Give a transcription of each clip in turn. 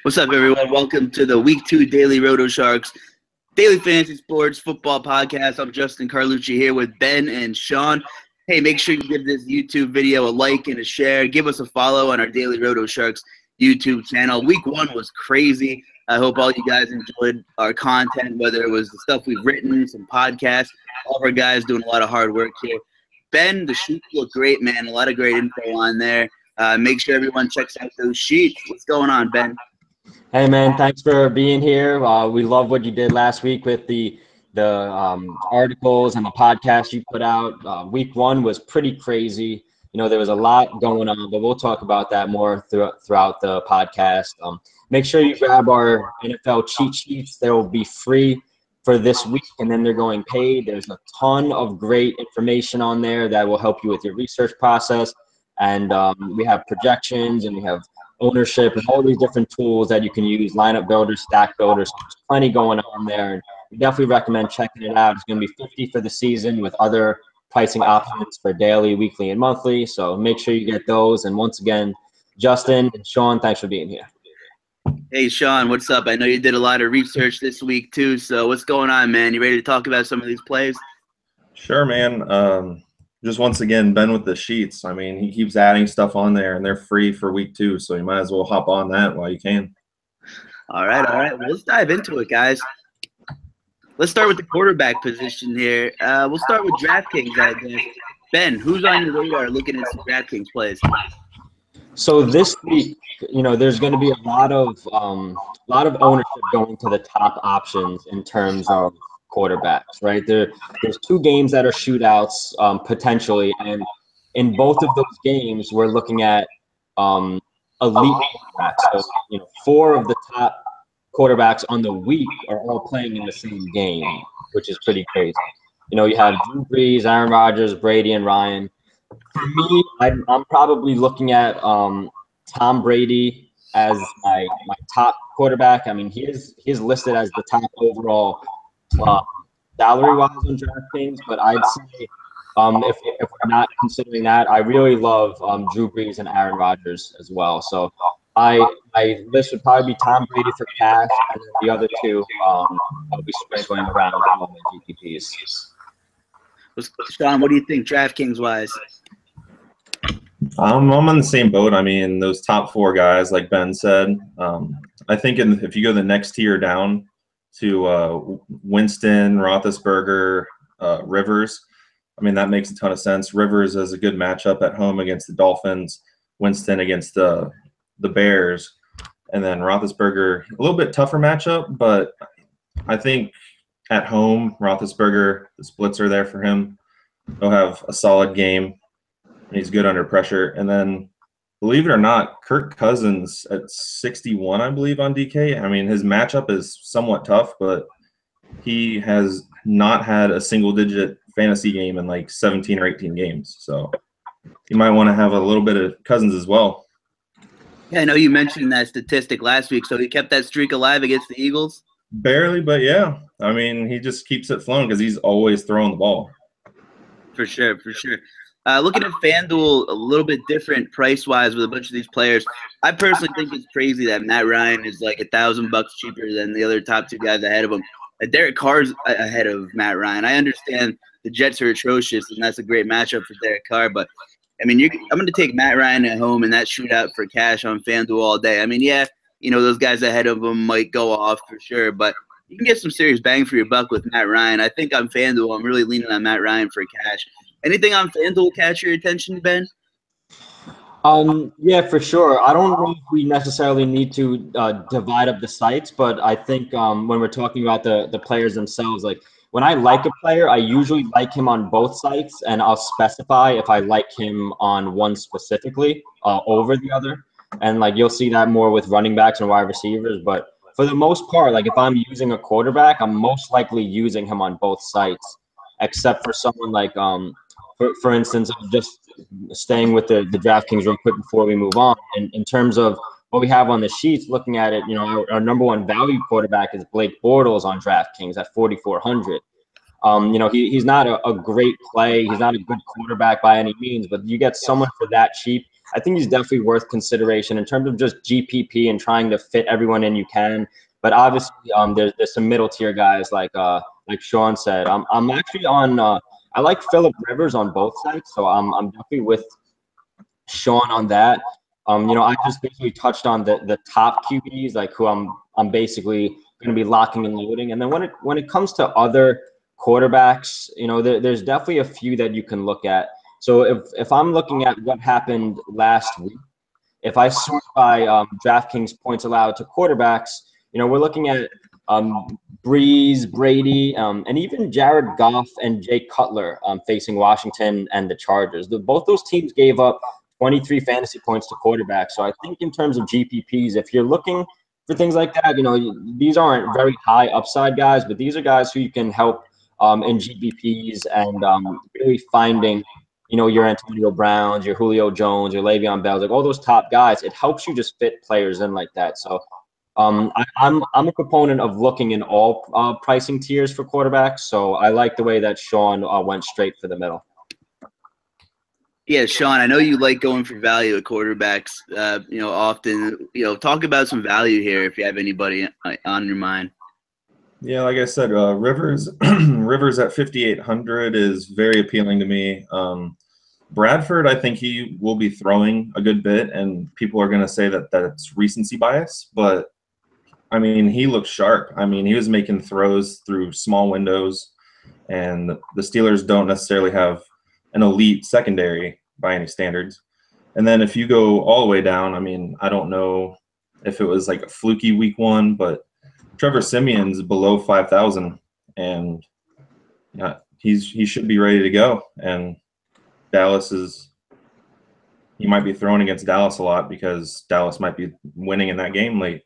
What's up, everyone? Welcome to the Week 2 Daily Roto Sharks Daily Fantasy Sports Football Podcast. I'm Justin Carlucci here with Ben and Sean. Hey, make sure you give this YouTube video a like and a share. Give us a follow on our Daily Roto Sharks YouTube channel. Week 1 was crazy. I hope all you guys enjoyed our content, whether it was the stuff we've written, some podcasts. All of our guys doing a lot of hard work here. Ben, the sheets look great, man. A lot of great info on there. Make sure everyone checks out those sheets. What's going on, Ben? Hey man, thanks for being here. We love what you did last week with the articles and the podcast you put out. Week 1 was pretty crazy. You know, there was a lot going on, but we'll talk about that more throughout the podcast. Make sure you grab our NFL cheat sheets. They will be free for this week, and then they're going paid. There's a ton of great information on there that will help you with your research process. And we have projections, and we have ownership and all these different tools that you can use, lineup builders, stack builders. So there's plenty going on there. And we definitely recommend checking it out. It's going to be $50 for the season with other pricing options for daily, weekly, and monthly. So make sure you get those. And once again, Justin and Sean, thanks for being here. Hey, Sean, what's up? I know you did a lot of research this week too. So what's going on, man? You ready to talk about some of these plays? Sure, man. Just once again, Ben with the sheets. I mean, he keeps adding stuff on there, and they're free for week 2, so you might as well hop on that while you can. All right. Well, let's dive into it, guys. Let's start with the quarterback position here. We'll start with DraftKings, I guess. Ben, who's on your radar looking at some DraftKings plays? So this week, you know, there's going to be a lot of ownership going to the top options in terms of quarterbacks, right? There's 2 games that are shootouts potentially, and in both of those games, we're looking at elite quarterbacks. So, you know, 4 of the top quarterbacks on the week are all playing in the same game, which is pretty crazy. You know, you have Drew Brees, Aaron Rodgers, Brady, and Ryan. For me, I'm probably looking at Tom Brady as my top quarterback. I mean, he's listed as the top overall salary-wise on DraftKings, but I'd say if we're not considering that, I really love Drew Brees and Aaron Rodgers as well. So my list would probably be Tom Brady for cash, and then the other 2 I'll be sprinkling around all my GPPs. Sean, what do you think DraftKings-wise? I'm on the same boat. I mean, those top 4 guys, like Ben said, I think if you go the next tier down to Winston, Roethlisberger, Rivers, I mean, that makes a ton of sense. Rivers has a good matchup at home against the Dolphins, Winston against the Bears, and then Roethlisberger, a little bit tougher matchup, but I think at home, Roethlisberger, the splits are there for him. He'll have a solid game, and he's good under pressure. And then, believe it or not, Kirk Cousins at 61, I believe, on DK. I mean, his matchup is somewhat tough, but he has not had a single-digit fantasy game in like 17 or 18 games. So you might want to have a little bit of Cousins as well. Yeah, I know you mentioned that statistic last week. So he kept that streak alive against the Eagles? Barely, but yeah. I mean, he just keeps it flowing because he's always throwing the ball. For sure. Looking at FanDuel, a little bit different price-wise with a bunch of these players. I personally think it's crazy that Matt Ryan is like $1,000 cheaper than the other top 2 guys ahead of him. Derek Carr's ahead of Matt Ryan. I understand the Jets are atrocious, and that's a great matchup for Derek Carr. But, I mean, I'm going to take Matt Ryan at home and that shootout for cash on FanDuel all day. I mean, yeah, you know, those guys ahead of him might go off for sure, but you can get some serious bang for your buck with Matt Ryan. I think on FanDuel, I'm really leaning on Matt Ryan for cash. Anything on FanDuel catch your attention, Ben? Yeah, for sure. I don't know if we necessarily need to divide up the sites, but I think when we're talking about the players themselves, like when I like a player, I usually like him on both sites, and I'll specify if I like him on one specifically over the other. And like you'll see that more with running backs and wide receivers. But for the most part, like if I'm using a quarterback, I'm most likely using him on both sites, except for someone like for instance, just staying with the DraftKings real quick before we move on. In terms of what we have on the sheets, looking at it, you know, our number 1 value quarterback is Blake Bortles on DraftKings at 4,400. You know, he's not a great play. He's not a good quarterback by any means, but you get someone for that cheap I think he's definitely worth consideration in terms of just GPP and trying to fit everyone in you can. But obviously, there's some middle tier guys like Sean said. I'm actually on. I like Phillip Rivers on both sides, so I'm definitely with Sean on that. I just basically touched on the top QBs, like who I'm basically going to be locking and loading. And then when it comes to other quarterbacks, there's definitely a few that you can look at. So if I'm looking at what happened last week, if I sort by DraftKings points allowed to quarterbacks, we're looking at Breeze, Brady, and even Jared Goff and Jay Cutler facing Washington and the Chargers. Both those teams gave up 23 fantasy points to quarterbacks. So I think in terms of GPPs, if you're looking for things like that, these aren't very high upside guys, but these are guys who you can help in GPPs and really finding, your Antonio Browns, your Julio Jones, your Le'Veon Bells, like all those top guys. It helps you just fit players in like that. So I'm a proponent of looking in all pricing tiers for quarterbacks. So I like the way that Sean went straight for the middle. Yeah, Sean, I know you like going for value at quarterbacks, often. Talk about some value here if you have anybody on your mind. Yeah, like I said, Rivers at 5,800 is very appealing to me. Bradford, I think he will be throwing a good bit, and people are going to say that that's recency bias. But, I mean, he looks sharp. I mean, he was making throws through small windows, and the Steelers don't necessarily have an elite secondary by any standards. And then if you go all the way down, I mean, I don't know if it was like a fluky week one, but Trevor Simeon's below 5,000, and he should be ready to go. And he might be throwing against Dallas a lot because Dallas might be winning in that game late.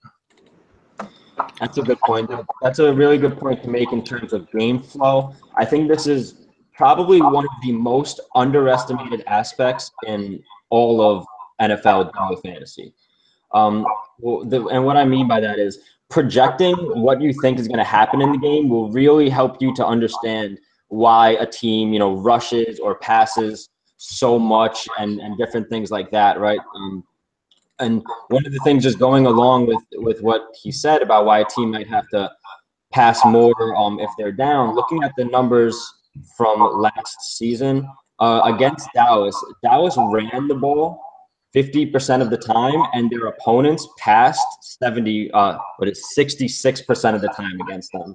That's a good point. That's a really good point to make in terms of game flow. I think this is probably one of the most underestimated aspects in all of NFL daily fantasy. And what I mean by that is projecting what you think is going to happen in the game will really help you to understand why a team, rushes or passes so much and different things like that, right? And one of the things just going along with what he said about why a team might have to pass more if they're down, looking at the numbers from last season against Dallas ran the ball 50% of the time, and their opponents passed 66% of the time against them.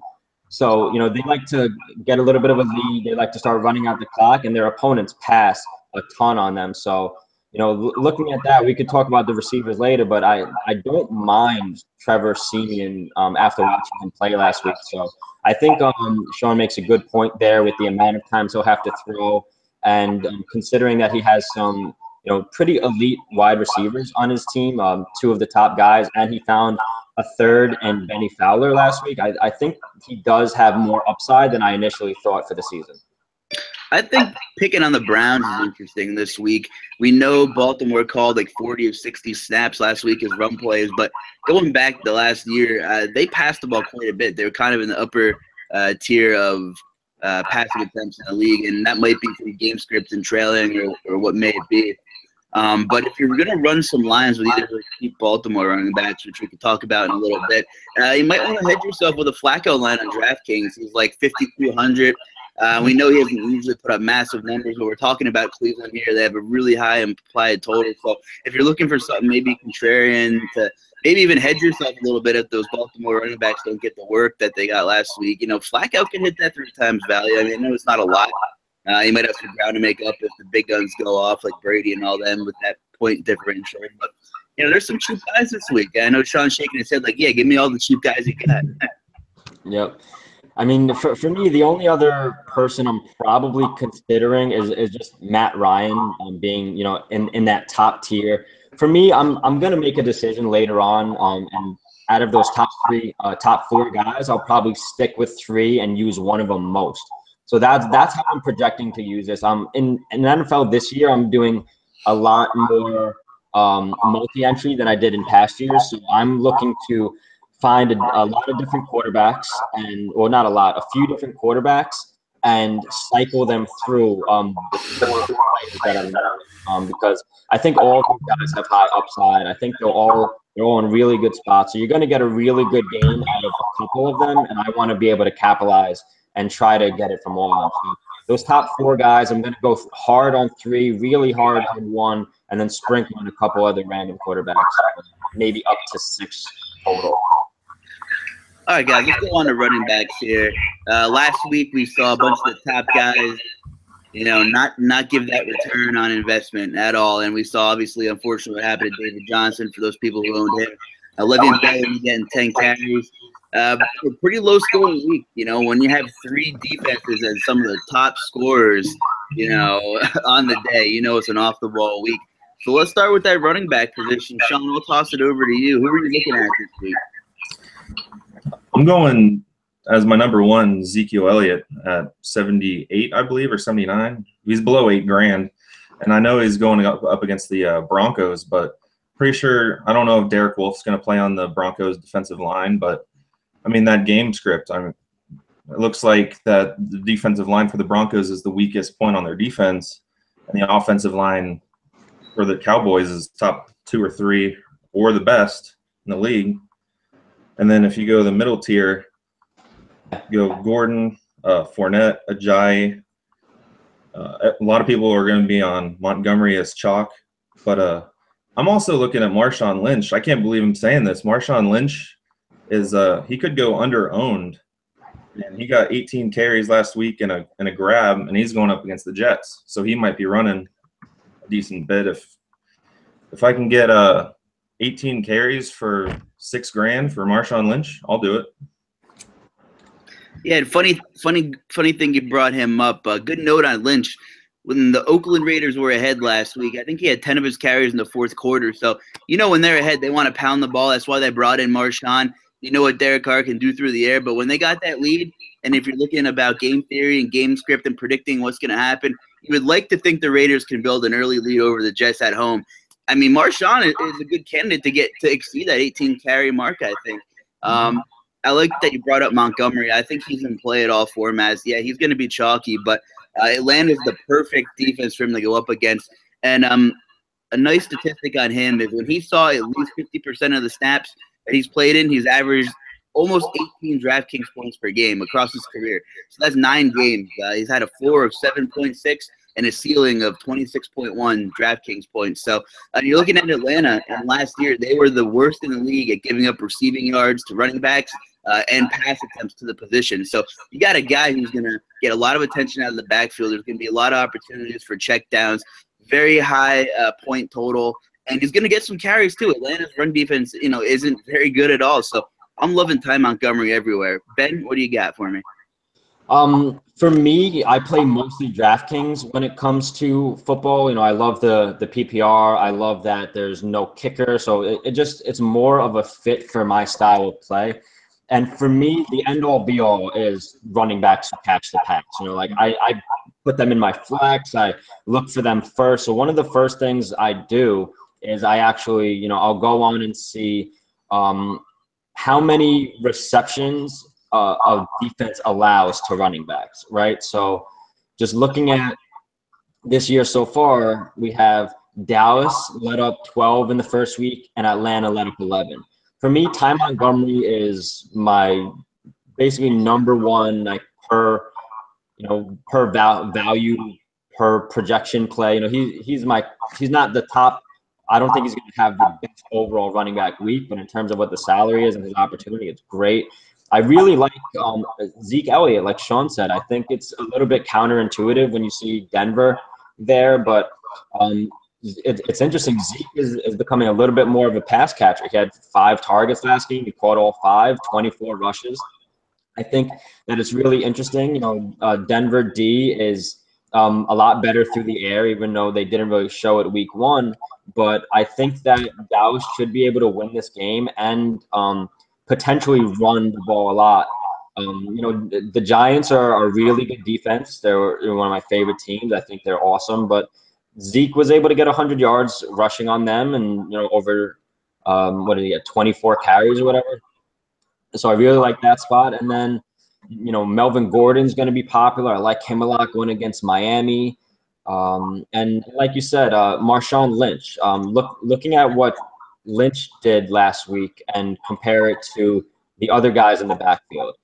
So, they like to get a little bit of a lead. They like to start running out the clock, and their opponents pass a ton on them. So, looking at that, we could talk about the receivers later, but I don't mind Trevor Siemian after watching him play last week. So I think Sean makes a good point there with the amount of times he'll have to throw, and considering that he has some pretty elite wide receivers on his team, two of the top guys, and he found a third in Benny Fowler last week. I think he does have more upside than I initially thought for the season. I think picking on the Browns is interesting this week. We know Baltimore called like 40 of 60 snaps last week as run plays, but going back the last year, they passed the ball quite a bit. They were kind of in the upper tier of passing attempts in the league, and that might be through game script and trailing or what may it be. But if you're going to run some lines with either of those cheap Baltimore running backs, which we can talk about in a little bit, you might want to hedge yourself with a Flacco line on DraftKings. He's like 5,200. We know he doesn't usually put up massive numbers, but we're talking about Cleveland here. They have a really high implied total. So if you're looking for something maybe contrarian to maybe even hedge yourself a little bit if those Baltimore running backs don't get the work that they got last week, Flacco can hit that 3 times value. I mean, I know it's not a lot. You might have some ground to make up if the big guns go off like Brady and all them with that point differential. But, there's some cheap guys this week. I know Sean's shaking his head like, yeah, give me all the cheap guys you got. Yep. I mean, for me, the only other person I'm probably considering is just Matt Ryan being, in that top tier. For me, I'm going to make a decision later on, and out of those top 4 guys, I'll probably stick with 3 and use one of them most. So that's how I'm projecting to use this. In NFL this year, I'm doing a lot more multi-entry than I did in past years. So I'm looking to find a lot of different quarterbacks a few different quarterbacks and cycle them through the 4 players that because I think all these guys have high upside. I think they're all in really good spots. So you're going to get a really good game out of a couple of them, and I want to be able to capitalize and try to get it from all of them. So those top 4 guys, I'm going to go hard on 3, really hard on 1, and then sprinkle on a couple other random quarterbacks, maybe up to 6 total. All right, guys, let's go on to running backs here. Last week we saw a bunch of the top guys, not give that return on investment at all. And we saw, obviously, unfortunately, what happened to David Johnson for those people who owned him. Le'Veon Bell getting 10 carries. A pretty low scoring week, when you have 3 defenses and some of the top scorers, on the day, it's an off the ball week. So let's start with that running back position. Sean, we'll toss it over to you. Who are you looking at this week? I'm going as my number 1, Ezekiel Elliott at 78, I believe, or 79. He's below $8,000, and I know he's going up against the Broncos, but pretty sure I don't know if Derek Wolf's going to play on the Broncos defensive line, but I mean that game script. It looks like that the defensive line for the Broncos is the weakest point on their defense, and the offensive line for the Cowboys is top 2 or 3 or the best in the league. And then if you go to the middle tier, you go Gordon, Fournette, Ajayi. A lot of people are going to be on Montgomery as chalk, but I'm also looking at Marshawn Lynch. I can't believe I'm saying this. Marshawn Lynch is he could go under owned, and he got 18 carries last week in a grab, and he's going up against the Jets, so he might be running a decent bit. If I can get 18 carries for $6,000 for Marshawn Lynch, I'll do it. Yeah, funny thing you brought him up. Good note on Lynch. When the Oakland Raiders were ahead last week, I think he had 10 of his carries in the 4th quarter. So, when they're ahead, they want to pound the ball. That's why they brought in Marshawn. You know what Derek Carr can do through the air. But when they got that lead, and if you're looking about game theory and game script and predicting what's going to happen, you would like to think the Raiders can build an early lead over the Jets at home. I mean, Marshawn is a good candidate to exceed that 18-carry mark, I think. I like that you brought up Montgomery. I think he's in play at all formats. Yeah, he's going to be chalky, but Atlanta's the perfect defense for him to go up against. And a nice statistic on him is when he saw at least 50% of the snaps that he's played in, he's averaged almost 18 DraftKings points per game across his career. So that's 9 games. He's had a floor of 7.6 and a ceiling of 26.1 DraftKings points. So you're looking at Atlanta, and last year they were the worst in the league at giving up receiving yards to running backs and pass attempts to the position. So you got a guy who's going to get a lot of attention out of the backfield. There's going to be a lot of opportunities for checkdowns, very high point total, and he's going to get some carries too. Atlanta's run defense, isn't very good at all. So I'm loving Ty Montgomery everywhere. Ben, what do you got for me? For me, I play mostly DraftKings when it comes to football. I love the PPR. I love that there's no kicker. So it's more of a fit for my style of play. And for me, the end-all be-all is running backs who catch the pass. I put them in my flex. I look for them first. So one of the first things I do is I actually, I'll go on and see how many receptions of defense allows to running backs, right? So just looking at this year so far, we have Dallas let up 12 in the first week and Atlanta let up 11. For me, Ty Montgomery is my basically number 1 per value per projection play. He's not the top. I don't think he's going to have the best overall running back week, but in terms of what the salary is and his opportunity, it's great. I really like Zeke Elliott, like Sean said. I think it's a little bit counterintuitive when you see Denver there, but it's interesting. Zeke is becoming a little bit more of a pass catcher. He had 5 targets last game. He caught all 5, 24 rushes. I think that it's really interesting. Denver D is a lot better through the air, even though they didn't really show it week 1. But I think that Dallas should be able to win this game and potentially run the ball a lot. The Giants are a really good defense. They're one of my favorite teams. I think they're awesome. But Zeke was able to get 100 yards rushing on them and, over, 24 carries or whatever. So I really like that spot. And then, Melvin Gordon's going to be popular. I like him a lot going against Miami. And like you said, Marshawn Lynch. Looking at what Lynch did last week and compare it to the other guys in the backfield.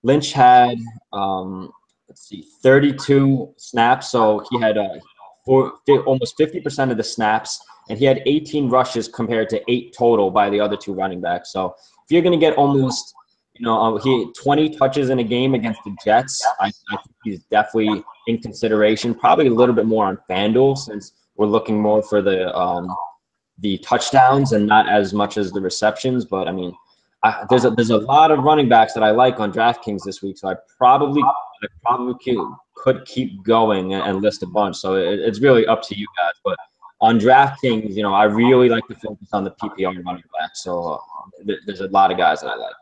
Lynch had, let's see, 32 snaps, so he had almost 50% of the snaps, and he had 18 rushes compared to 8 total by the other two running backs. So if you're going to get almost, he had 20 touches in a game against the Jets, I think he's definitely in consideration. Probably a little bit more on FanDuel since we're looking more for the touchdowns and not as much as the receptions. But I mean, there's a lot of running backs that I like on DraftKings this week, so I probably could keep going and list a bunch. So it's really up to you guys. But on DraftKings, I really like to focus on the PPR running backs. So there's a lot of guys that I like.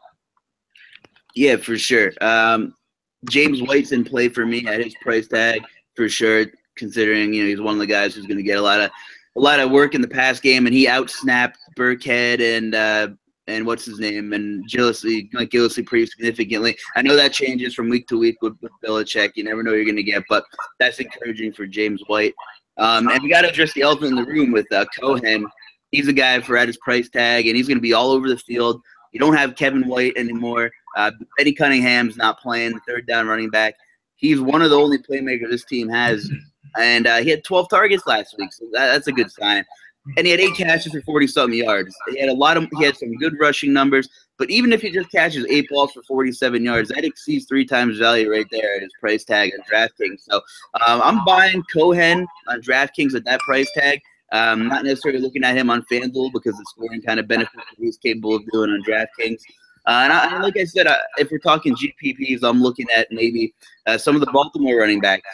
Yeah, for sure. James White's in play for me at his price tag for sure, considering he's one of the guys who's going to get a lot of work in the pass game, and he outsnapped Burkhead and what's his name and Gillespie pretty significantly. I know that changes from week to week with Belichick. You never know what you're going to get, but that's encouraging for James White. And we got to address the elephant in the room with Cohen. He's a guy for at his price tag, and he's going to be all over the field. You don't have Kevin White anymore. Benny Cunningham's not playing, the third down running back. He's one of the only playmakers this team has, and he had 12 targets last week, so that's a good sign. And he had 8 catches for 40-something yards. He had some good rushing numbers, but even if he just catches 8 balls for 47 yards, that exceeds 3 times value right there at his price tag on DraftKings. So I'm buying Cohen on DraftKings at that price tag. Not necessarily looking at him on FanDuel because the scoring kind of benefits what he's capable of doing on DraftKings. And like I said, if we're talking GPPs, I'm looking at maybe some of the Baltimore running backs.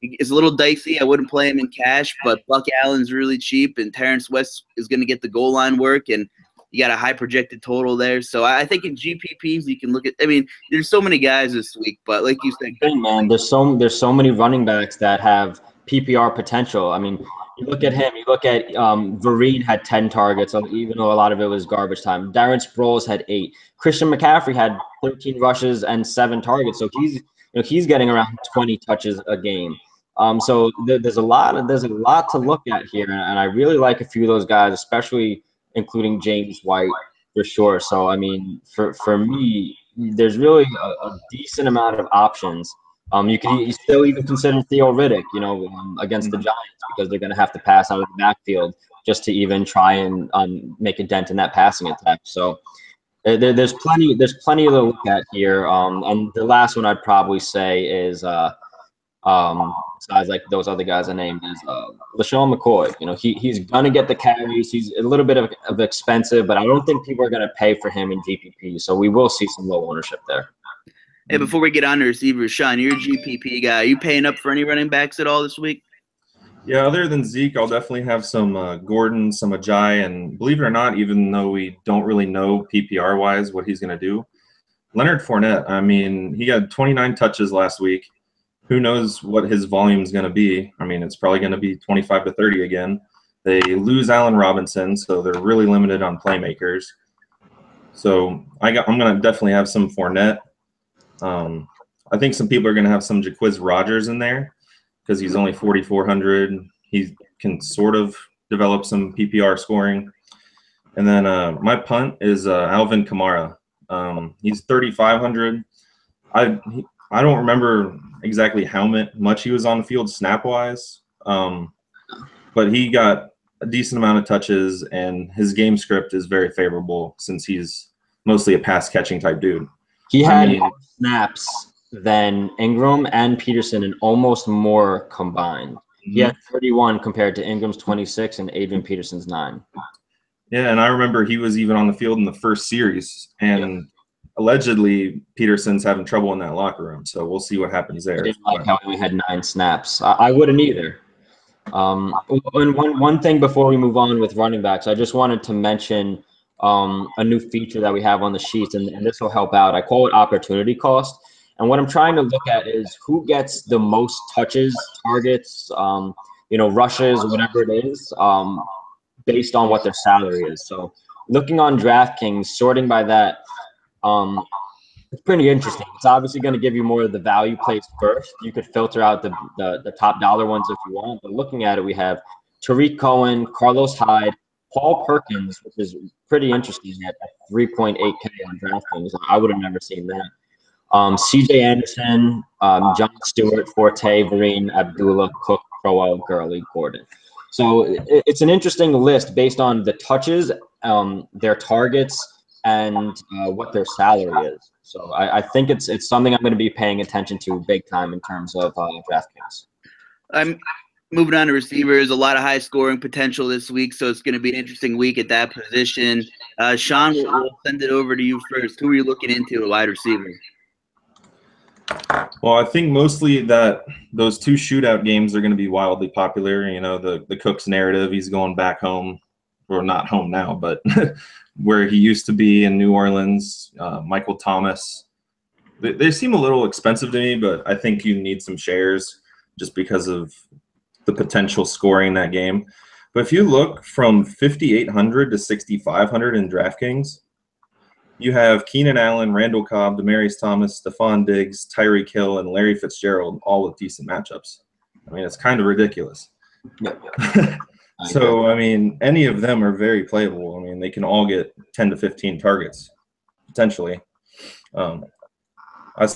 It's a little dicey. I wouldn't play him in cash, but Buck Allen's really cheap, and Terrence West is going to get the goal line work, and you got a high projected total there. So I think in GPPs you can look at. I mean, there's so many guys this week, but like you said, hey man, there's so many running backs that have PPR potential. I mean, you look at him. You look at Vereen had 10 targets, even though a lot of it was garbage time. Darren Sproles had 8. Christian McCaffrey had 13 rushes and 7 targets, so he's getting around 20 touches a game. So there's a lot to look at here, and I really like a few of those guys, especially including James White for sure. So I mean, for me, there's really a decent amount of options. You still even consider Theo Riddick, against the Giants, because they're going to have to pass out of the backfield just to even try and make a dent in that passing attack. So there's plenty to look at here. And the last one I'd probably say is besides like those other guys I named is LaShawn McCoy. He's gonna get the carries. He's a little bit of expensive, but I don't think people are gonna pay for him in GPP. So we will see some low ownership there. Hey, before we get on to receivers, Sean, you're a GPP guy. Are you paying up for any running backs at all this week? Yeah, other than Zeke, I'll definitely have some Gordon, some Ajayi, and believe it or not, even though we don't really know PPR-wise what he's going to do, Leonard Fournette, I mean, he got 29 touches last week. Who knows what his volume is going to be? I mean, it's probably going to be 25 to 30 again. They lose Allen Robinson, so they're really limited on playmakers. So I'm going to definitely have some Fournette. I think some people are going to have some Jacquizz Rodgers in there because he's only 4,400. He can sort of develop some PPR scoring. And then my punt is Alvin Kamara. He's 3,500. I don't remember exactly how much he was on the field snap-wise, but he got a decent amount of touches, and his game script is very favorable since he's mostly a pass-catching type dude. He had more snaps than Ingram and Peterson, and almost more combined. Mm-hmm. He had 31 compared to Ingram's 26 and Adrian Peterson's 9. Yeah, and I remember he was even on the field in the first series, and allegedly Peterson's having trouble in that locker room. So we'll see what happens there. I didn't like how we had 9 snaps. I wouldn't either. And one thing before we move on with running backs, I just wanted to mention a new feature that we have on the sheets, and this will help out. I call it opportunity cost. And what I'm trying to look at is who gets the most touches, targets, rushes, whatever it is, based on what their salary is. So looking on DraftKings, sorting by that, It's pretty interesting. It's obviously going to give you more of the value plays first. You could filter out the top dollar ones if you want. But looking at it, we have Tariq Cohen, Carlos Hyde, Paul Perkins, which is pretty interesting at 3.8K on DraftKings. I would have never seen that. CJ Anderson, John Stewart, Forte, Vereen, Abdullah, Cook, Crowell, Gurley, Gordon. So it's an interesting list based on the touches, their targets, and what their salary is. So I think it's something I'm going to be paying attention to big time in terms of DraftKings. I'm moving on to receivers. A lot of high scoring potential this week, so it's going to be an interesting week at that position. Sean, we'll send it over to you first. Who are you looking into at wide receiver? Well, I think mostly that those two shootout games are going to be wildly popular. You know, the Cooks narrative, he's going back home, or not home now, but where he used to be in New Orleans. Michael Thomas. They seem a little expensive to me, but I think you need some shares just because of the potential scoring in that game. But if you look from 5,800 to 6,500 in DraftKings, you have Keenan Allen, Randall Cobb, Demaryius Thomas, Stephon Diggs, Tyreek Hill, and Larry Fitzgerald, all with decent matchups. I mean, it's kind of ridiculous. So, I mean, any of them are very playable. I mean, they can all get 10 to 15 targets, potentially. I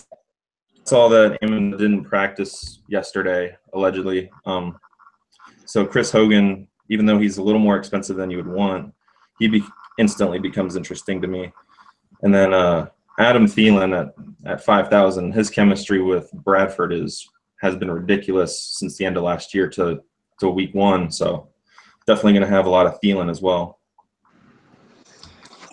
saw that Amon didn't practice yesterday, allegedly. So Chris Hogan, even though he's a little more expensive than you would want, he instantly becomes interesting to me. And then Adam Thielen at 5,000, his chemistry with Bradford has been ridiculous since the end of last year to week one. So definitely going to have a lot of Thielen as well.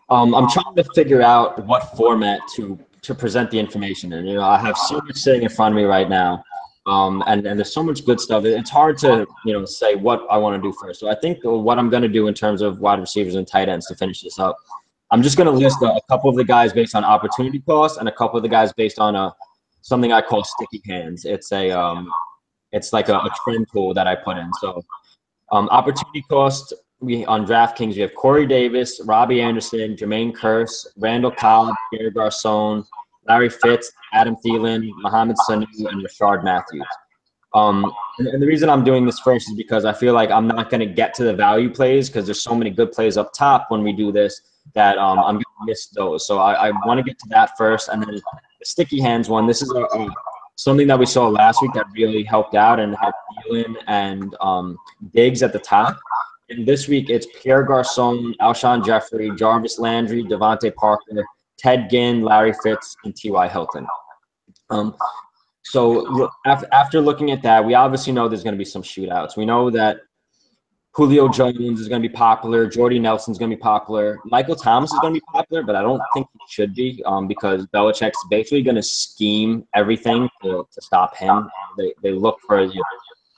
I'm trying to figure out what format to present the information in. You know, I have so much sitting in front of me right now, and there's so much good stuff. It's hard to say what I want to do first. So I think what I'm going to do in terms of wide receivers and tight ends to finish this up, I'm just going to list a couple of the guys based on opportunity cost and a couple of the guys based on something I call sticky hands. It's like a trend tool that I put in. So opportunity cost, on DraftKings, we have Corey Davis, Robbie Anderson, Jermaine Kearse, Randall Cobb, Pierre Garçon, Larry Fitz, Adam Thielen, Mohamed Sanu, and Rashard Matthews. And the reason I'm doing this first is because I feel like I'm not going to get to the value plays because there's so many good plays up top when we do this that I'm going to miss those. So I want to get to that first. And then the sticky hands one, this is something that we saw last week that really helped out and had Thielen and Diggs at the top. And this week, it's Pierre Garçon, Alshon Jeffrey, Jarvis Landry, Devontae Parker, Ted Ginn, Larry Fitz, and T.Y. Hilton. So after looking at that, we obviously know there's going to be some shootouts. We know that Julio Jones is going to be popular. Jordy Nelson is going to be popular. Michael Thomas is going to be popular, but I don't think he should be because Belichick's basically going to scheme everything to stop him. They look for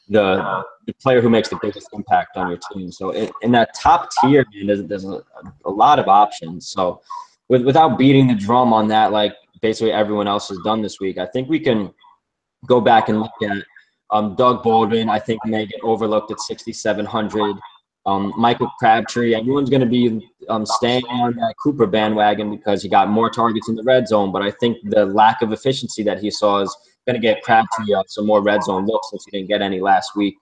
the player who makes the biggest impact on your team. So in that top tier, man, there's a lot of options. So without beating the drum on that, like basically everyone else has done this week, I think we can go back and look at Doug Baldwin. I think may get overlooked at 6,700. Michael Crabtree. Everyone's going to be staying on that Cooper bandwagon because he got more targets in the red zone. But I think the lack of efficiency that he saw is going to get Crabtree some more red zone looks since he didn't get any last week.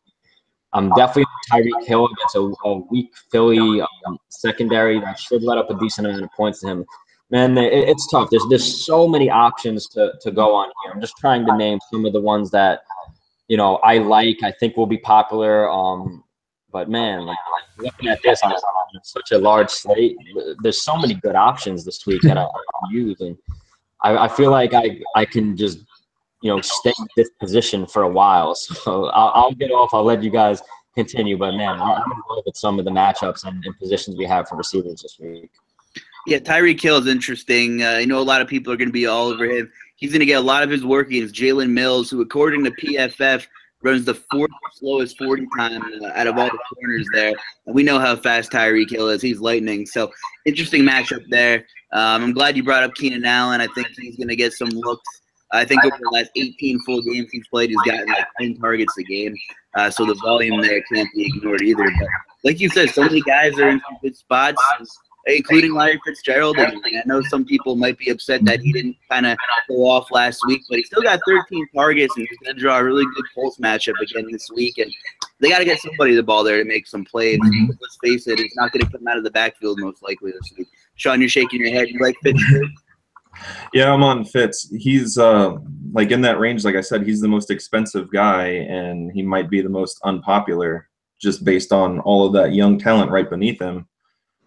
Definitely Tyreek Hill against a weak Philly secondary that should let up a decent amount of points to him. Man, it's tough. There's so many options to go on here. I'm just trying to name some of the ones that I like. I think will be popular. But man, like looking at this on such a large slate, there's so many good options this week that I'll use, and I feel like I can just stay in this position for a while. So I'll get off. I'll let you guys continue. But man, I'm in love with some of the matchups and positions we have for receivers this week. Yeah, Tyreek Hill is interesting. I know a lot of people are going to be all over him. He's going to get a lot of his work against Jalen Mills, who, according to PFF, runs the fourth slowest 40 time out of all the corners there. And we know how fast Tyreek Hill is. He's lightning. So, interesting matchup there. I'm glad you brought up Keenan Allen. I think he's going to get some looks. I think over the last 18 full games he's played, he's gotten like 10 targets a game. So the volume there can't be ignored either. But like you said, so many guys are in some good spots. including Larry Fitzgerald. And I know some people might be upset that he didn't kind of go off last week, but he still got 13 targets, and he's going to draw a really good Colts matchup again this week. And they got to get somebody the ball there to make some plays. Let's face it, it's not going to come out of the backfield most likely this week. Sean, you're shaking your head. You like Fitzgerald? Yeah, I'm on Fitz. He's like in that range. Like I said, he's the most expensive guy, and he might be the most unpopular just based on all of that young talent right beneath him.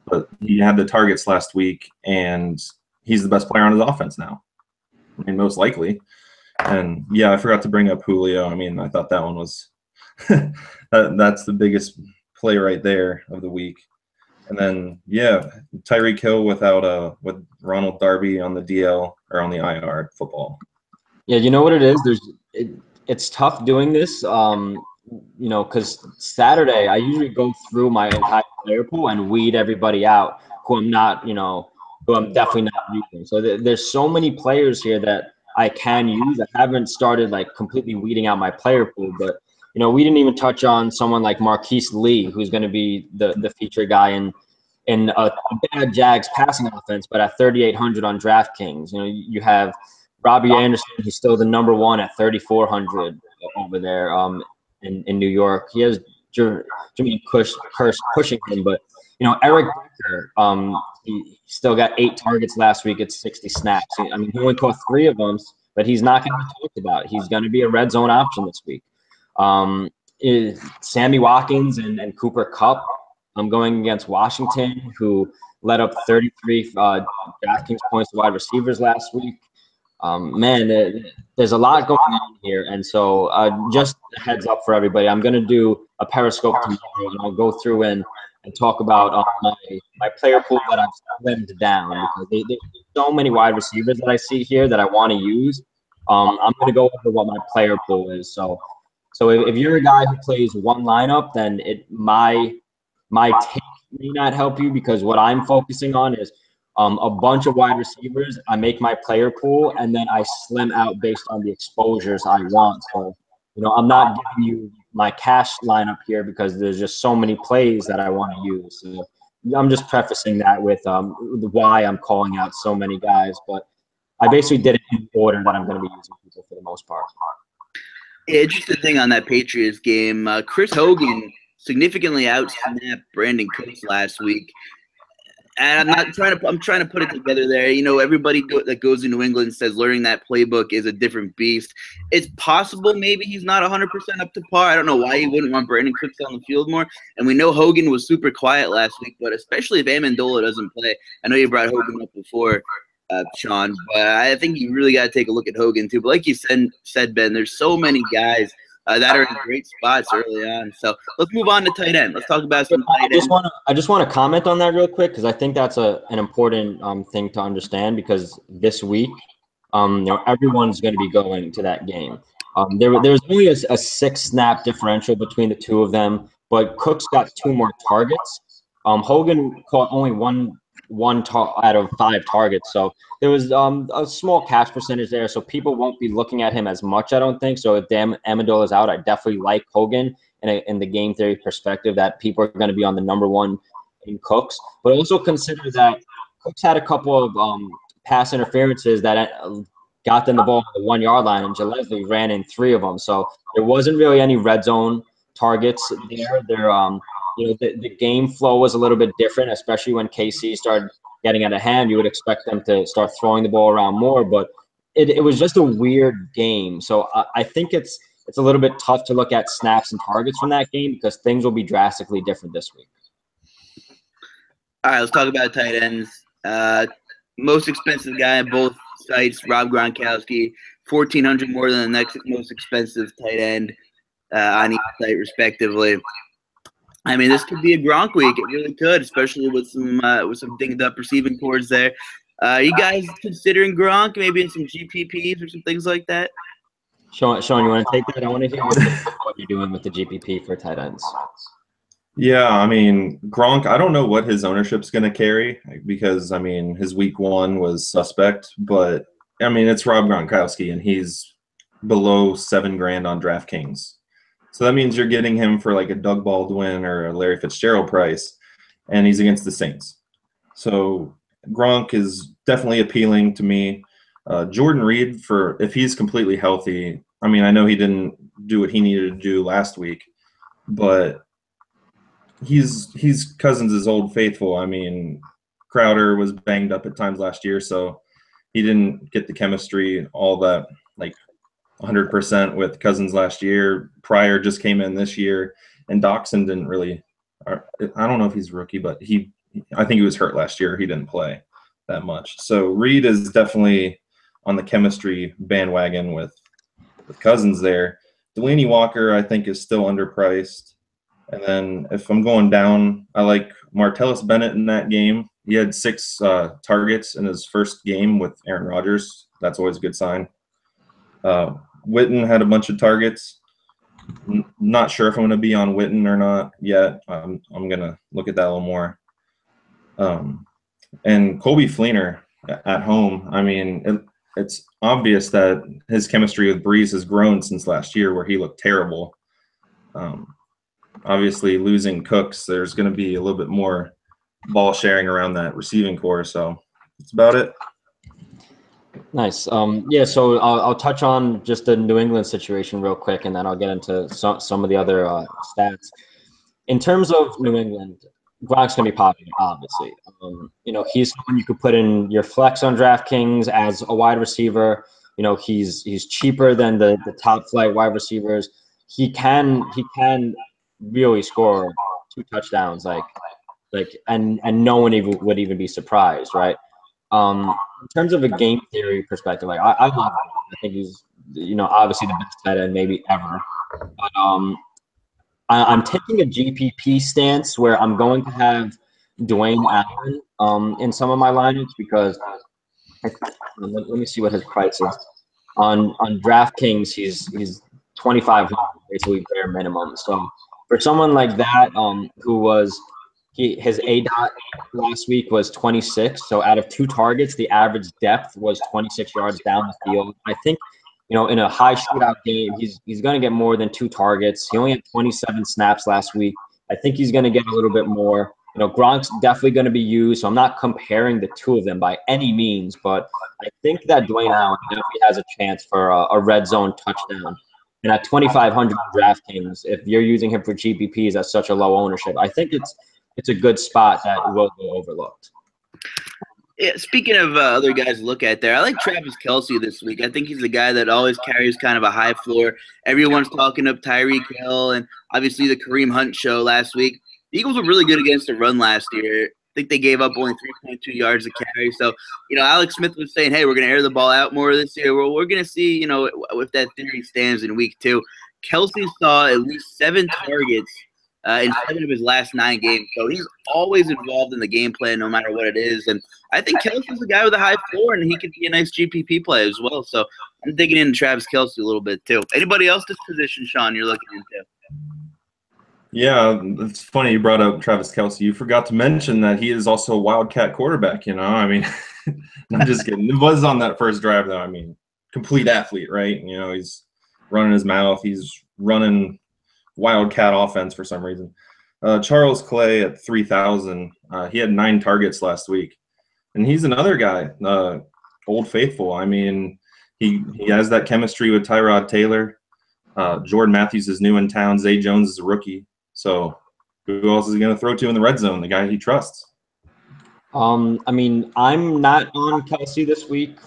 But he had the targets last week, and he's the best player on his offense now. I mean, most likely. And yeah, I forgot to bring up Julio. I mean, I thought that one was that's the biggest play right there of the week. And then yeah, Tyreek Hill with Ronald Darby on the DL or on the IR football. Yeah, you know what it is? It's tough doing this. Because Saturday I usually go through my entire player pool and weed everybody out who I'm not, who I'm definitely not using. So there's so many players here that I can use. I haven't started like completely weeding out my player pool, but we didn't even touch on someone like Marquise Lee, who's going to be the feature guy in a bad Jags passing offense, but at 3,800 on DraftKings. You have Robbie Anderson, who's still the number one at 3,400 over there. In New York, he has Jimmy Curse pushing him, but Eric Decker, he still got 8 targets last week at 60 snaps. I mean, he only caught 3 of them, but he's not going to be talked about. He's going to be a red zone option this week. Sammy Watkins and Cooper Kupp. I'm going against Washington, who led up 33 DraftKings points to wide receivers last week. There's a lot going on here, and so just a heads up for everybody. I'm going to do a Periscope tomorrow, and I'll go through and talk about my player pool that I've slimmed down, because there's so many wide receivers that I see here that I want to use. I'm going to go over what my player pool is. So if you're a guy who plays one lineup, then my take may not help you, because what I'm focusing on is a bunch of wide receivers. I make my player pool, and then I slim out based on the exposures I want. So, I'm not giving you my cash lineup here because there's just so many plays that I want to use. So I'm just prefacing that with why I'm calling out so many guys. But I basically did it in order that I'm going to be using people for the most part. Yeah, interesting thing on that Patriots game, Chris Hogan significantly out-snapped Brandon Cooks last week. And I'm trying to put it together there. Everybody that goes to New England says learning that playbook is a different beast. It's possible maybe he's not 100% up to par. I don't know why he wouldn't want Brandon Cooks on the field more. And we know Hogan was super quiet last week, but especially if Amendola doesn't play. I know you brought Hogan up before, Sean, but I think you really got to take a look at Hogan too. But like you said, Ben, there's so many guys that are in great spots early on. So let's move on to tight end. Let's talk about some tight end. I just want to comment on that real quick, because I think that's an important thing to understand, because this week, everyone's going to be going to that game. There's only a 6-snap differential between the two of them, but Cooks got 2 more targets. Hogan caught only one out of 5 targets, so there was a small catch percentage there, so people won't be looking at him as much, I don't think. So if Amendola is out, I definitely like Hogan in the game theory perspective, that people are going to be on the number 1 in Cooks. But also consider that Cooks had a couple of pass interferences that got them the ball on the 1-yard line, and Gillespie ran in 3 of them. So there wasn't really any red zone targets there. The game flow was a little bit different, especially when KC started getting out of hand. You would expect them to start throwing the ball around more, but it was just a weird game. So I think it's a little bit tough to look at snaps and targets from that game, because things will be drastically different this week. All right, let's talk about tight ends. Most expensive guy on both sites, Rob Gronkowski, $1,400 more than the next most expensive tight end on each site, respectively. I mean, this could be a Gronk week. It really could, especially with some dinged up receiving cords there. You guys considering Gronk maybe in some GPPs or some things like that? Sean, you want to take that? I want to hear what you're doing with the GPP for tight ends. Yeah, I mean, Gronk, I don't know what his ownership's going to carry, because, I mean, his week 1 was suspect. But, I mean, it's Rob Gronkowski, and he's below $7,000 on DraftKings. So that means you're getting him for like a Doug Baldwin or a Larry Fitzgerald price, and he's against the Saints. So Gronk is definitely appealing to me. Jordan Reed, for if he's completely healthy, I mean, I know he didn't do what he needed to do last week, but he's Cousins' old faithful. I mean, Crowder was banged up at times last year, so he didn't get the chemistry all that like 100% with Cousins last year. Pryor just came in this year, and Doxson didn't really. I don't know if he's a rookie, but I think he was hurt last year. He didn't play that much. So Reed is definitely on the chemistry bandwagon with Cousins there. Delaney Walker, I think, is still underpriced. And then if I'm going down, I like Martellus Bennett in that game. He had 6 targets in his first game with Aaron Rodgers. That's always a good sign. Witten had a bunch of targets. Not sure if I'm going to be on Witten or not yet. I'm going to look at that a little more. And Colby Fleener at home, I mean, it's obvious that his chemistry with Breeze has grown since last year where he looked terrible. Obviously, losing Cooks, there's going to be a little bit more ball sharing around that receiving core. So that's about it. Nice. Yeah, so I'll touch on just the New England situation real quick, and then I'll get into some of the other stats. In terms of New England, Gronk's going to be popular, obviously. He's someone you could put in your flex on DraftKings as a wide receiver. He's cheaper than the top flight wide receivers. He can really score 2 touchdowns, and no one would even be surprised, right? In terms of a game theory perspective, I love him. I think he's obviously the best tight end maybe ever. But I'm taking a GPP stance where I'm going to have Dwayne Allen in some of my lineups because let me see what his price is. On DraftKings, he's 2,500, basically bare minimum. So for someone like that, who was his ADOT last week was 26. So out of 2 targets, the average depth was 26 yards down the field. I think, in a high shootout game, he's going to get more than 2 targets. He only had 27 snaps last week. I think he's going to get a little bit more. Gronk's definitely going to be used. So I'm not comparing the 2 of them by any means, but I think that Dwayne Allen definitely has a chance for a red zone touchdown. And at 2,500 DraftKings, if you're using him for GPPs at such a low ownership, I think it's a good spot that will go overlooked. Yeah, speaking of other guys to look at there, I like Travis Kelce this week. I think he's a guy that always carries kind of a high floor. Everyone's talking up Tyreek Hill and obviously the Kareem Hunt show last week. The Eagles were really good against the run last year. I think they gave up only 3.2 yards a carry. So, Alex Smith was saying, hey, we're going to air the ball out more this year. Well, we're going to see, if that theory stands in week 2. Kelce saw at least 7 targets in 7 of his last 9 games. So he's always involved in the game plan no matter what it is. And I think Kelce's a guy with a high floor, and he could be a nice GPP play as well. So I'm digging into Travis Kelce a little bit too. Anybody else this position, Sean, you're looking into? Yeah, it's funny you brought up Travis Kelce. You forgot to mention that he is also a Wildcat quarterback, I mean, I'm just kidding. It was on that first drive, though. I mean, complete athlete, right? He's running his mouth. He's running Wildcat offense for some reason. Charles Clay at 3,000. He had 9 targets last week. And he's another guy, Old Faithful. I mean, he has that chemistry with Tyrod Taylor. Jordan Matthews is new in town. Zay Jones is a rookie. So who else is he going to throw to in the red zone? The guy he trusts. I mean, I'm not on Kelce this week.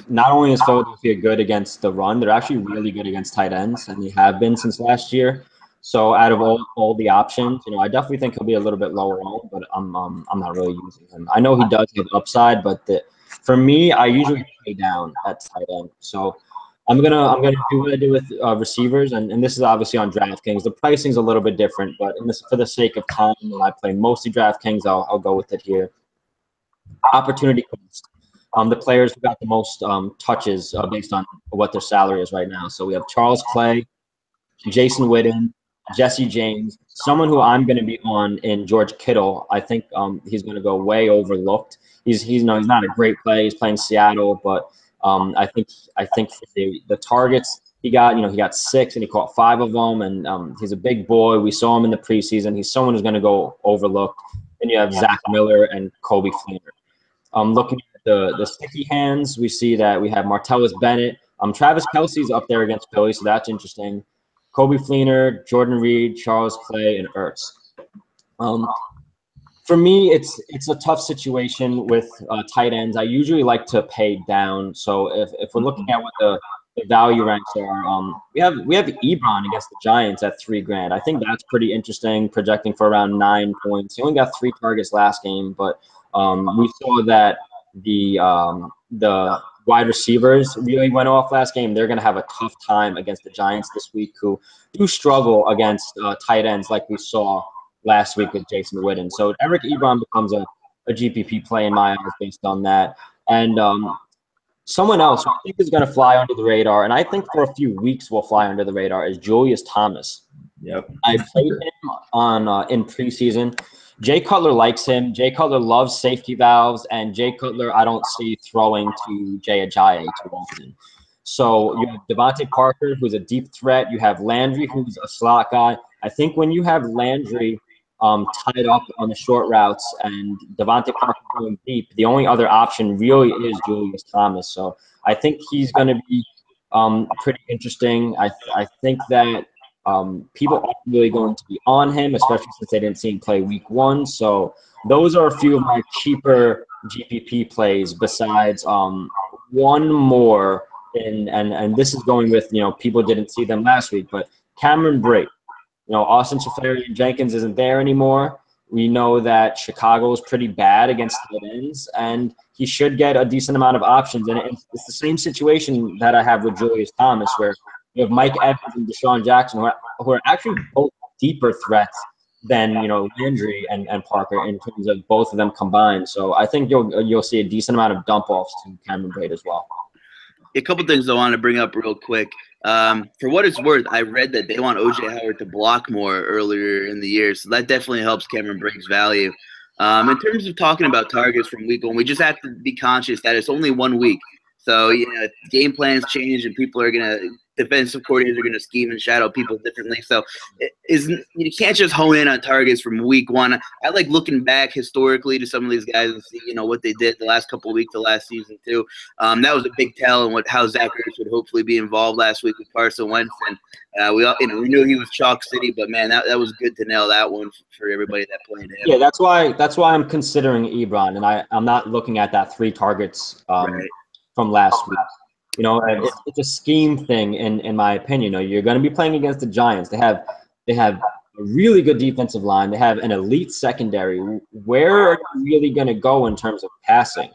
Not only is Philadelphia good against the run, they're actually really good against tight ends, and they have been since last year. So out of all the options, I definitely think he'll be a little bit lower on, but I'm not really using him. I know he does have upside, but for me, I usually pay down at tight end. So I'm gonna do what I do with receivers, and this is obviously on DraftKings. The pricing's a little bit different, but for the sake of time, when I play mostly DraftKings, I'll go with it here. Opportunity cost. The players who got the most touches based on what their salary is right now. So we have Charles Clay, Jason Witten, Jesse James, someone who I'm going to be on in George Kittle. I think he's going to go way overlooked. He's not a great play. He's playing Seattle, but I think for the targets he got, he got 6 and he caught 5 of them, and he's a big boy. We saw him in the preseason. He's someone who's going to go overlooked. Then you have Zach Miller and Kobe Fleener. Looking at the sticky hands, we see that we have Martellus Bennett. Travis Kelce's up there against Philly, so that's interesting. Kobe Fleener, Jordan Reed, Charles Clay, and Ertz. For me, it's a tough situation with tight ends. I usually like to pay down. So if we're looking at what the value ranks are, we have Ebron against the Giants at $3,000. I think that's pretty interesting, projecting for around 9 points. He only got 3 targets last game, but we saw that the wide receivers really went off last game. They're going to have a tough time against the Giants this week, who do struggle against tight ends like we saw last week with Jason Witten. So Eric Ebron becomes a GPP play in my eyes based on that. And someone else who I think is going to fly under the radar, and I think for a few weeks will fly under the radar, is Julius Thomas. Yep. I played him on in preseason. Jay Cutler likes him. Jay Cutler loves safety valves, and Jay Cutler I don't see throwing to Jay Ajayi too often. So you have Devontae Parker, who's a deep threat. You have Landry, who's a slot guy. I think when you have Landry tied up on the short routes and Devontae Parker going deep, the only other option really is Julius Thomas. So I think he's going to be pretty interesting. I think that people aren't really going to be on him, especially since they didn't see him play week 1. So those are a few of my cheaper GPP plays besides one more. And this is going with, people didn't see them last week, but Cameron Brate. Austin Seferian-Jenkins isn't there anymore. We know that Chicago is pretty bad against tight ends, and he should get a decent amount of options. And it's the same situation that I have with Julius Thomas, where you have Mike Evans and Deshaun Jackson, who are actually both deeper threats than Landry and Parker in terms of both of them combined. So I think you'll see a decent amount of dump offs to Cameron Brate as well. A couple things I want to bring up real quick. For what it's worth, I read that they want O.J. Howard to block more earlier in the year, so that definitely helps Cameron Brate's value. In terms of talking about targets from week 1, we just have to be conscious that it's only 1 week. So, game plans change, and people are going to – defensive coordinators are going to scheme and shadow people differently. So you can't just hone in on targets from week 1. I like looking back historically to some of these guys and see, what they did the last couple of weeks of last season too. That was a big tell in how Zach Ertz would hopefully be involved last week with Carson Wentz. And we knew he was Chalk City, but man, that was good to nail that one for everybody that played him. Yeah, that's why I'm considering Ebron, and I'm not looking at that 3 targets from last week. It's a scheme thing in my opinion. You're going to be playing against the Giants. They have a really good defensive line. They have an elite secondary. Where are you really going to go in terms of passing?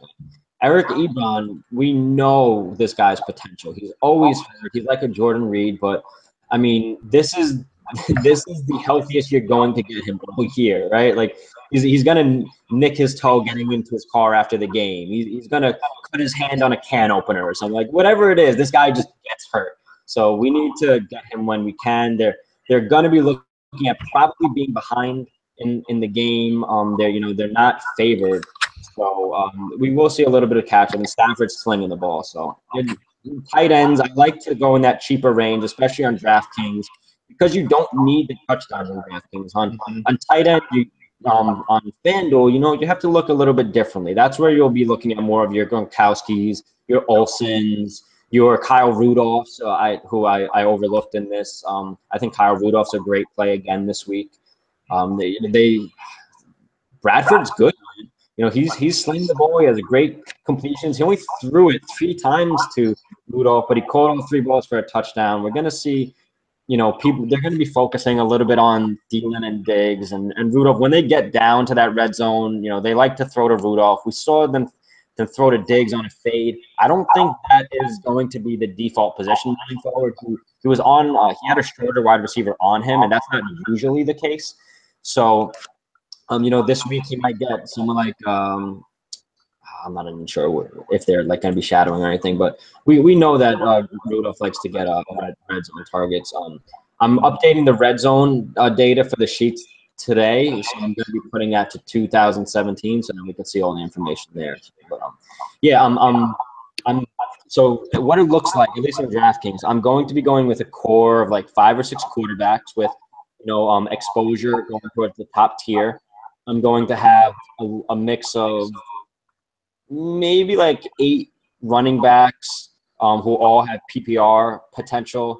Eric Ebron, we know this guy's potential. He's always hurt. He's like a Jordan Reed, but I mean, this is the healthiest you're going to get him all year, right? Like he's going to nick his toe getting into his car after the game. He's going to cut his hand on a can opener or something. Like whatever it is, this guy just gets hurt. So we need to get him when we can. They're going to be looking at probably being behind in the game. They're not favored. So we will see a little bit of catch up, and Stafford's slinging the ball. So tight ends, I like to go in that cheaper range, especially on DraftKings, because you don't need the touchdowns on DraftKings. On tight end, on FanDuel, you have to look a little bit differently. That's where you'll be looking at more of your Gronkowskis, your Olsens, your Kyle Rudolphs, who I overlooked in this. I think Kyle Rudolph's a great play again this week. Bradford's good. He's slinging the ball. He has great completions. He only threw it 3 times to Rudolph, but he caught all 3 balls for a touchdown. We're going to see, people, they're going to be focusing a little bit on Thielen and Diggs and Rudolph. When they get down to that red zone, they like to throw to Rudolph. We saw them throw to Diggs on a fade. I don't think that is going to be the default position moving forward. He was on, he had a shorter wide receiver on him, and that's not usually the case. So, this week he might get someone like I'm not even sure if they're like going to be shadowing or anything, but we know that Rudolph likes to get red zone targets. I'm updating the red zone data for the sheets today, so I'm going to be putting that to 2017, so then we can see all the information there. But I'm So what it looks like, at least on DraftKings, I'm going to be going with a core of like 5 or 6 quarterbacks with, exposure going towards the top tier. I'm going to have a mix of maybe like 8 running backs who all have PPR potential.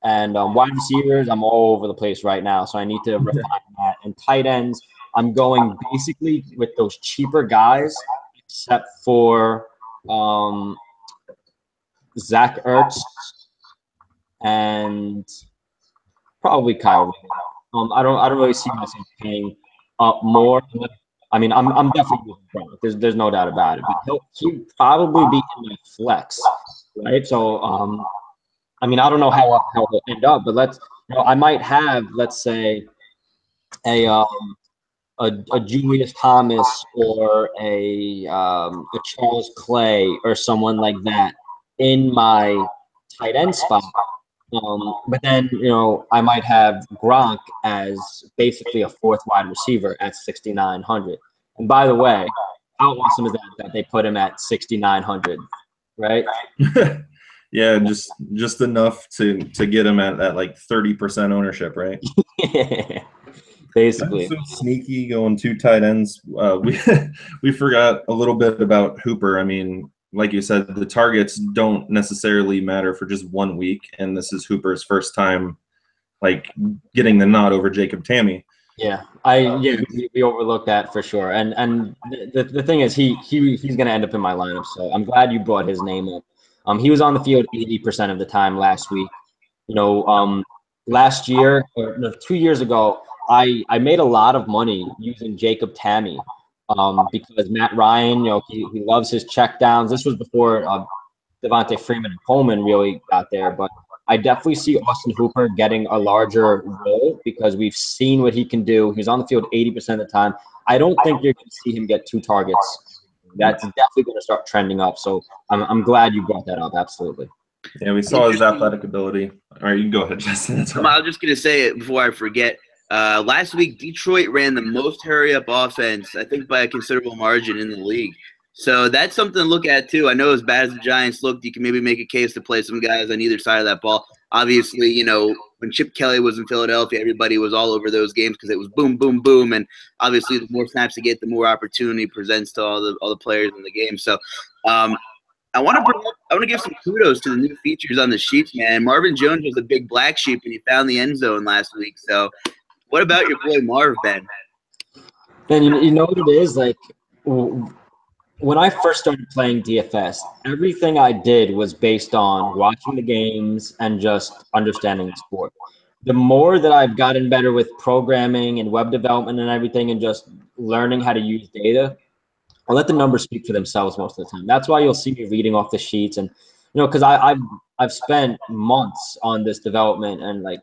And wide receivers, I'm all over the place right now, so I need to refine that. And tight ends, I'm going basically with those cheaper guys, except for Zach Ertz and probably Kyle Rudolph. I don't really see myself paying up more. I mean, I'm definitely with Gronk. There's no doubt about it. But he'll probably be in my flex, right? So I mean, I don't know how he'll end up, but I might have, let's say, a Julius Thomas or a Charles Clay or someone like that in my tight end spot. But then, I might have Gronk as basically a 4th wide receiver at 6,900. And by the way, how awesome is that they put him at 6,900, right? Yeah, just enough to get him at that like 30% ownership, right? Yeah, basically. So sneaky going 2 tight ends. We forgot a little bit about Hooper. I mean, like you said, the targets don't necessarily matter for just 1 week, and this is Hooper's first time like getting the nod over Jacob Tamme. Yeah, we overlooked that for sure. And the thing is, he's going to end up in my lineup. So I'm glad you brought his name up. He was on the field 80% of the time last week. Last year or 2 years ago, I made a lot of money using Jacob Tamme because Matt Ryan, he loves his checkdowns. This was before Devontae Freeman and Coleman really got there, but I definitely see Austin Hooper getting a larger role because we've seen what he can do. He's on the field 80% of the time. I don't think you're going to see him get 2 targets. That's definitely going to start trending up. So I'm glad you brought that up. Absolutely. Yeah, we saw his athletic ability. All right, you can go ahead, Justin. I was just going to say it before I forget. Last week, Detroit ran the most hurry-up offense, I think by a considerable margin in the league. So that's something to look at, too. I know as bad as the Giants looked, you can maybe make a case to play some guys on either side of that ball. Obviously, when Chip Kelly was in Philadelphia, everybody was all over those games because it was boom, boom, boom. And obviously, the more snaps you get, the more opportunity presents to all the players in the game. So I want to give some kudos to the new features on the sheets, man. Marvin Jones was a big black sheep, and he found the end zone last week. So what about your boy Marv, Ben? Ben, you know what it is? Like, when I first started playing DFS, everything I did was based on watching the games and just understanding the sport. The more that I've gotten better with programming and web development and everything and just learning how to use data, I'll let the numbers speak for themselves most of the time. That's why you'll see me reading off the sheets and, because I've spent months on this development and like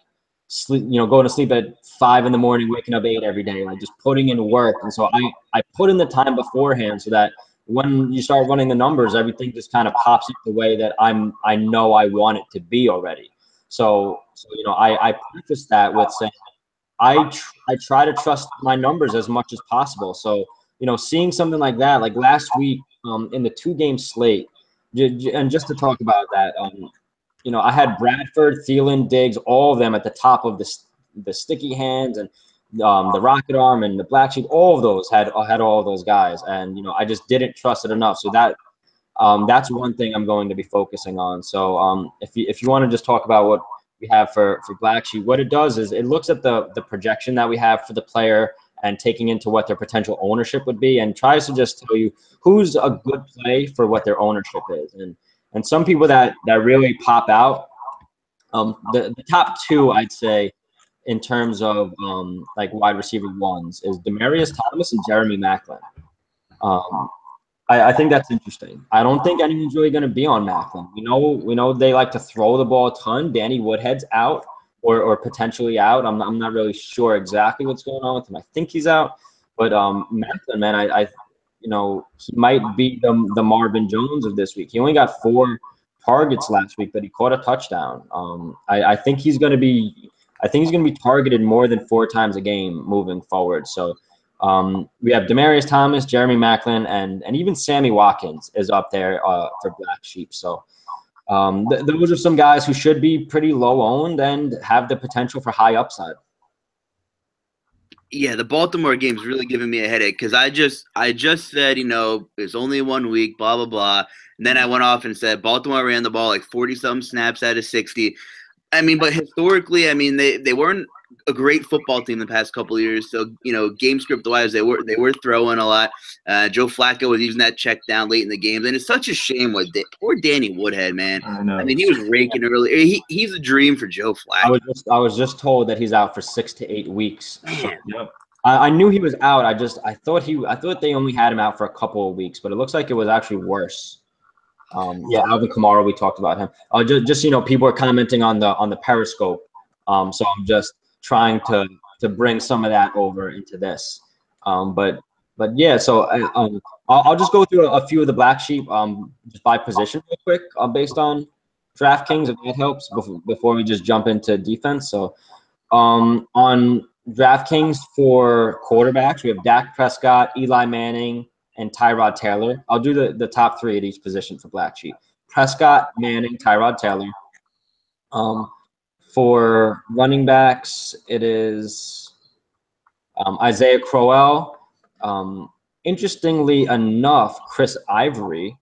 sleep, going to sleep at 5 in the morning, waking up 8 every day, like just putting in work. And so I put in the time beforehand so that when you start running the numbers, everything just kind of pops up the way that I know I want it to be already. So I preface that with saying I try to trust my numbers as much as possible. So seeing something like that, like last week in the 2-game slate, and just to talk about that, I had Bradford, Thielen, Diggs, all of them at the top of the sticky hands and the rocket arm and the black sheep, all of those had all of those guys, and I just didn't trust it enough. So that's one thing I'm going to be focusing on. So if you want to just talk about what we have for black sheep, what it does is it looks at the projection that we have for the player and taking into what their potential ownership would be, and tries to just tell you who's a good play for what their ownership is. And some people that really pop out, the top 2 I'd say in terms of like wide receiver ones is Demaryius Thomas and Jeremy Maclin. I think that's interesting. I don't think anyone's really going to be on Maclin. We know they like to throw the ball a ton. Danny Woodhead's out or potentially out. I'm not really sure exactly what's going on with him. I think he's out, but Maclin, man, he might be the Marvin Jones of this week. He only got 4 targets last week, but he caught a touchdown. I think he's going to be targeted more than 4 times a game moving forward. So We have Demaryius Thomas, Jeremy Maclin, and even Sammy Watkins is up there for Black Sheep. So those are some guys who should be pretty low owned and have the potential for high upside. Yeah, the Baltimore game's really giving me a headache because I just said, it's only 1 week, blah, blah, blah. And then I went off and said Baltimore ran the ball like 40-something snaps out of 60. I mean, but historically, I mean, they weren't a great football team the past couple of years. So, game script wise, they were throwing a lot. Joe Flacco was using that check down late in the game. And it's such a shame what poor Danny Woodhead, man. I mean, he was raking early. He's a dream for Joe Flacco. I was just told that he's out for 6 to 8 weeks. Man. Yep. I knew he was out. I thought they only had him out for a couple of weeks, but it looks like it was actually worse. Alvin Kamara, we talked about him. Just people are commenting on the Periscope. So I'm just trying to bring some of that over into this. But yeah, so I'll just go through a few of the Black Sheep just by position real quick based on DraftKings, if that helps, before we just jump into defense. So on DraftKings for quarterbacks, we have Dak Prescott, Eli Manning, and Tyrod Taylor. I'll do the top 3 at each position for Black Sheep. Prescott, Manning, Tyrod Taylor. For running backs, it is Isaiah Crowell. Interestingly enough, Chris Ivory.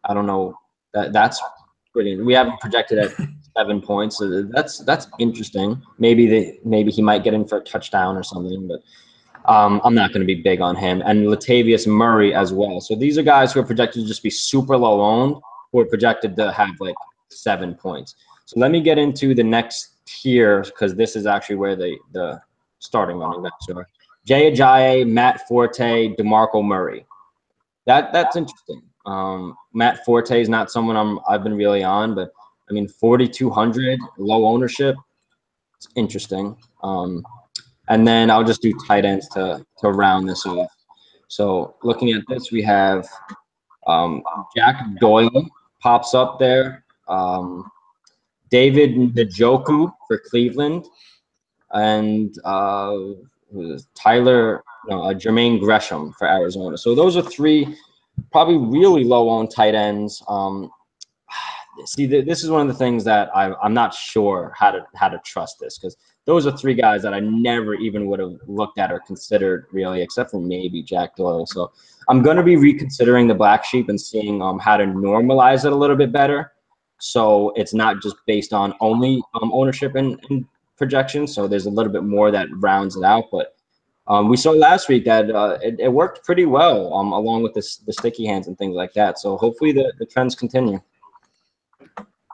I don't know. That's brilliant. We haven't projected at 7 points. So that's interesting. Maybe he might get in for a touchdown or something, but I'm not going to be big on him. And Latavius Murray as well. So these are guys who are projected to just be super low owned, who are projected to have like 7 points. So let me get into the next tier because this is actually where the starting running backs are. Jay Ajayi, Matt Forte, DeMarco Murray. That's interesting. Matt Forte is not someone I've been really on, but I mean 4,200 low ownership. It's interesting. And then I'll just do tight ends to round this off. So looking at this, we have Jack Doyle pops up there. David Njoku for Cleveland, and Jermaine Gresham for Arizona. So those are 3 probably really low-owned tight ends. See, this is one of the things that I'm not sure how to trust this because those are 3 guys that I never even would have looked at or considered really, except for maybe Jack Doyle. So I'm going to be reconsidering the Black Sheep and seeing how to normalize it a little bit better. So it's not just based on only ownership and projections. So there's a little bit more that rounds it out. But we saw last week that it worked pretty well along with the sticky hands and things like that. So hopefully the trends continue.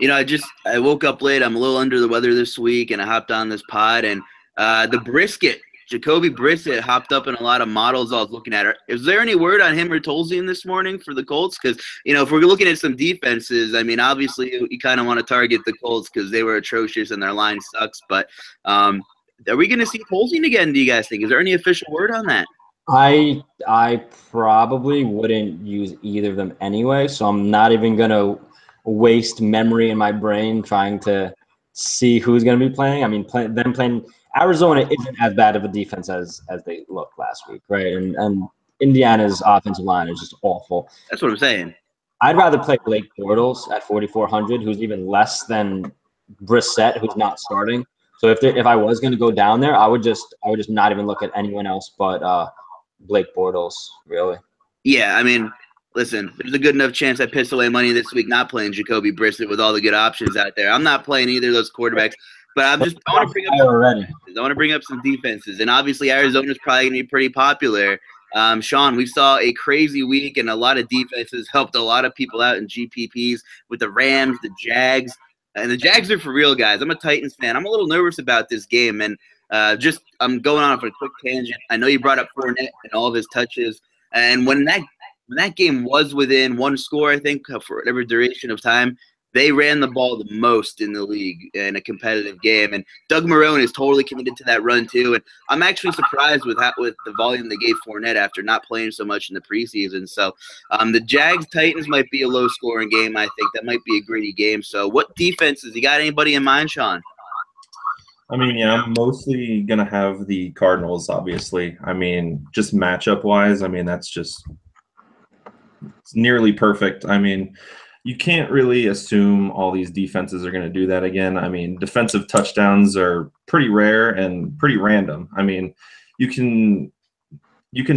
I woke up late. I'm a little under the weather this week, and I hopped on this pod. And the Brisket, Jacoby Brissett, hopped up in a lot of models I was looking at. Is there any word on him or Tolzien this morning for the Colts? Because, if we're looking at some defenses, I mean, obviously you kind of want to target the Colts because they were atrocious and their line sucks. But are we going to see Tolzien again, do you guys think? Is there any official word on that? I probably wouldn't use either of them anyway, so I'm not even going to waste memory in my brain trying to see who's going to be playing. I mean, playing Arizona isn't as bad of a defense as they looked last week, right? And Indiana's offensive line is just awful. That's what I'm saying. I'd rather play Blake Bortles at 4,400, who's even less than Brissett, who's not starting. So if I was going to go down there, I would just not even look at anyone else but Blake Bortles, really. Yeah, I mean, listen, there's a good enough chance I piss away money this week not playing Jacoby Brissett with all the good options out there. I'm not playing either of those quarterbacks, but I want to bring up some defenses, and obviously Arizona's probably going to be pretty popular. Sean, we saw a crazy week, and a lot of defenses helped a lot of people out in GPPs with the Rams, the Jags, and the Jags are for real, guys. I'm a Titans fan. I'm a little nervous about this game, and I'm going on for a quick tangent. I know you brought up Fournette and all of his touches, and when that game was within 1 score, I think, for whatever duration of time, they ran the ball the most in the league in a competitive game. And Doug Marrone is totally committed to that run too. And I'm actually surprised with the volume they gave Fournette after not playing so much in the preseason. So the Jags-Titans might be a low-scoring game, I think. That might be a gritty game. So what defenses? You got anybody in mind, Sean? I mean, yeah, I'm mostly gonna have the Cardinals, obviously. I mean, just matchup wise, I mean, that's just it's nearly perfect. I mean, you can't really assume all these defenses are gonna do that again. I mean, defensive touchdowns are pretty rare and pretty random. I mean, you can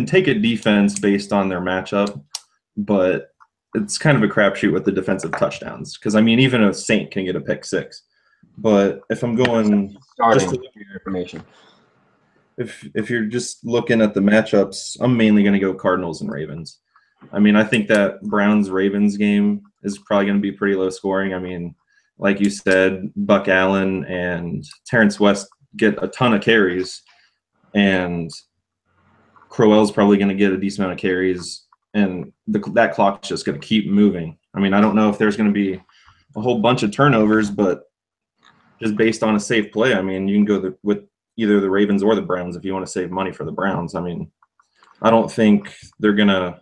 take a defense based on their matchup, but it's kind of a crapshoot with the defensive touchdowns. Because I mean, even a Saint can get a pick six. But if I'm going Starting just to, your information. if you're just looking at the matchups, I'm mainly going to go Cardinals and Ravens. I mean, I think that Browns-Ravens game is probably going to be pretty low scoring. I mean, like you said, Buck Allen and Terrence West get a ton of carries, and Crowell's probably going to get a decent amount of carries, and that clock's just going to keep moving. I mean, I don't know if there's going to be a whole bunch of turnovers, but just based on a safe play, I mean, you can go with either the Ravens or the Browns if you want to save money for the Browns. I mean, I don't think they're going to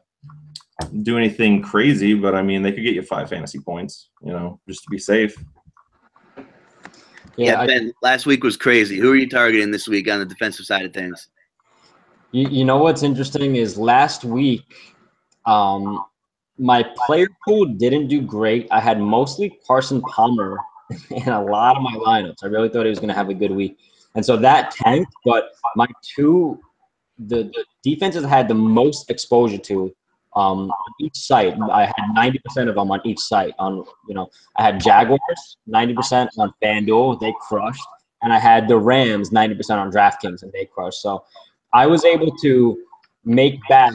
do anything crazy, but I mean, they could get you 5 fantasy points, just to be safe. Yeah, Ben, last week was crazy. Who are you targeting this week on the defensive side of things? You know what's interesting is last week, my player pool didn't do great. I had mostly Carson Palmer in a lot of my lineups. I really thought he was going to have a good week. And so that tanked, but my the defenses I had the most exposure to on each site. I had 90% of them on each site. I had Jaguars, 90% on FanDuel. They crushed. And I had the Rams, 90% on DraftKings, and they crushed. So I was able to make back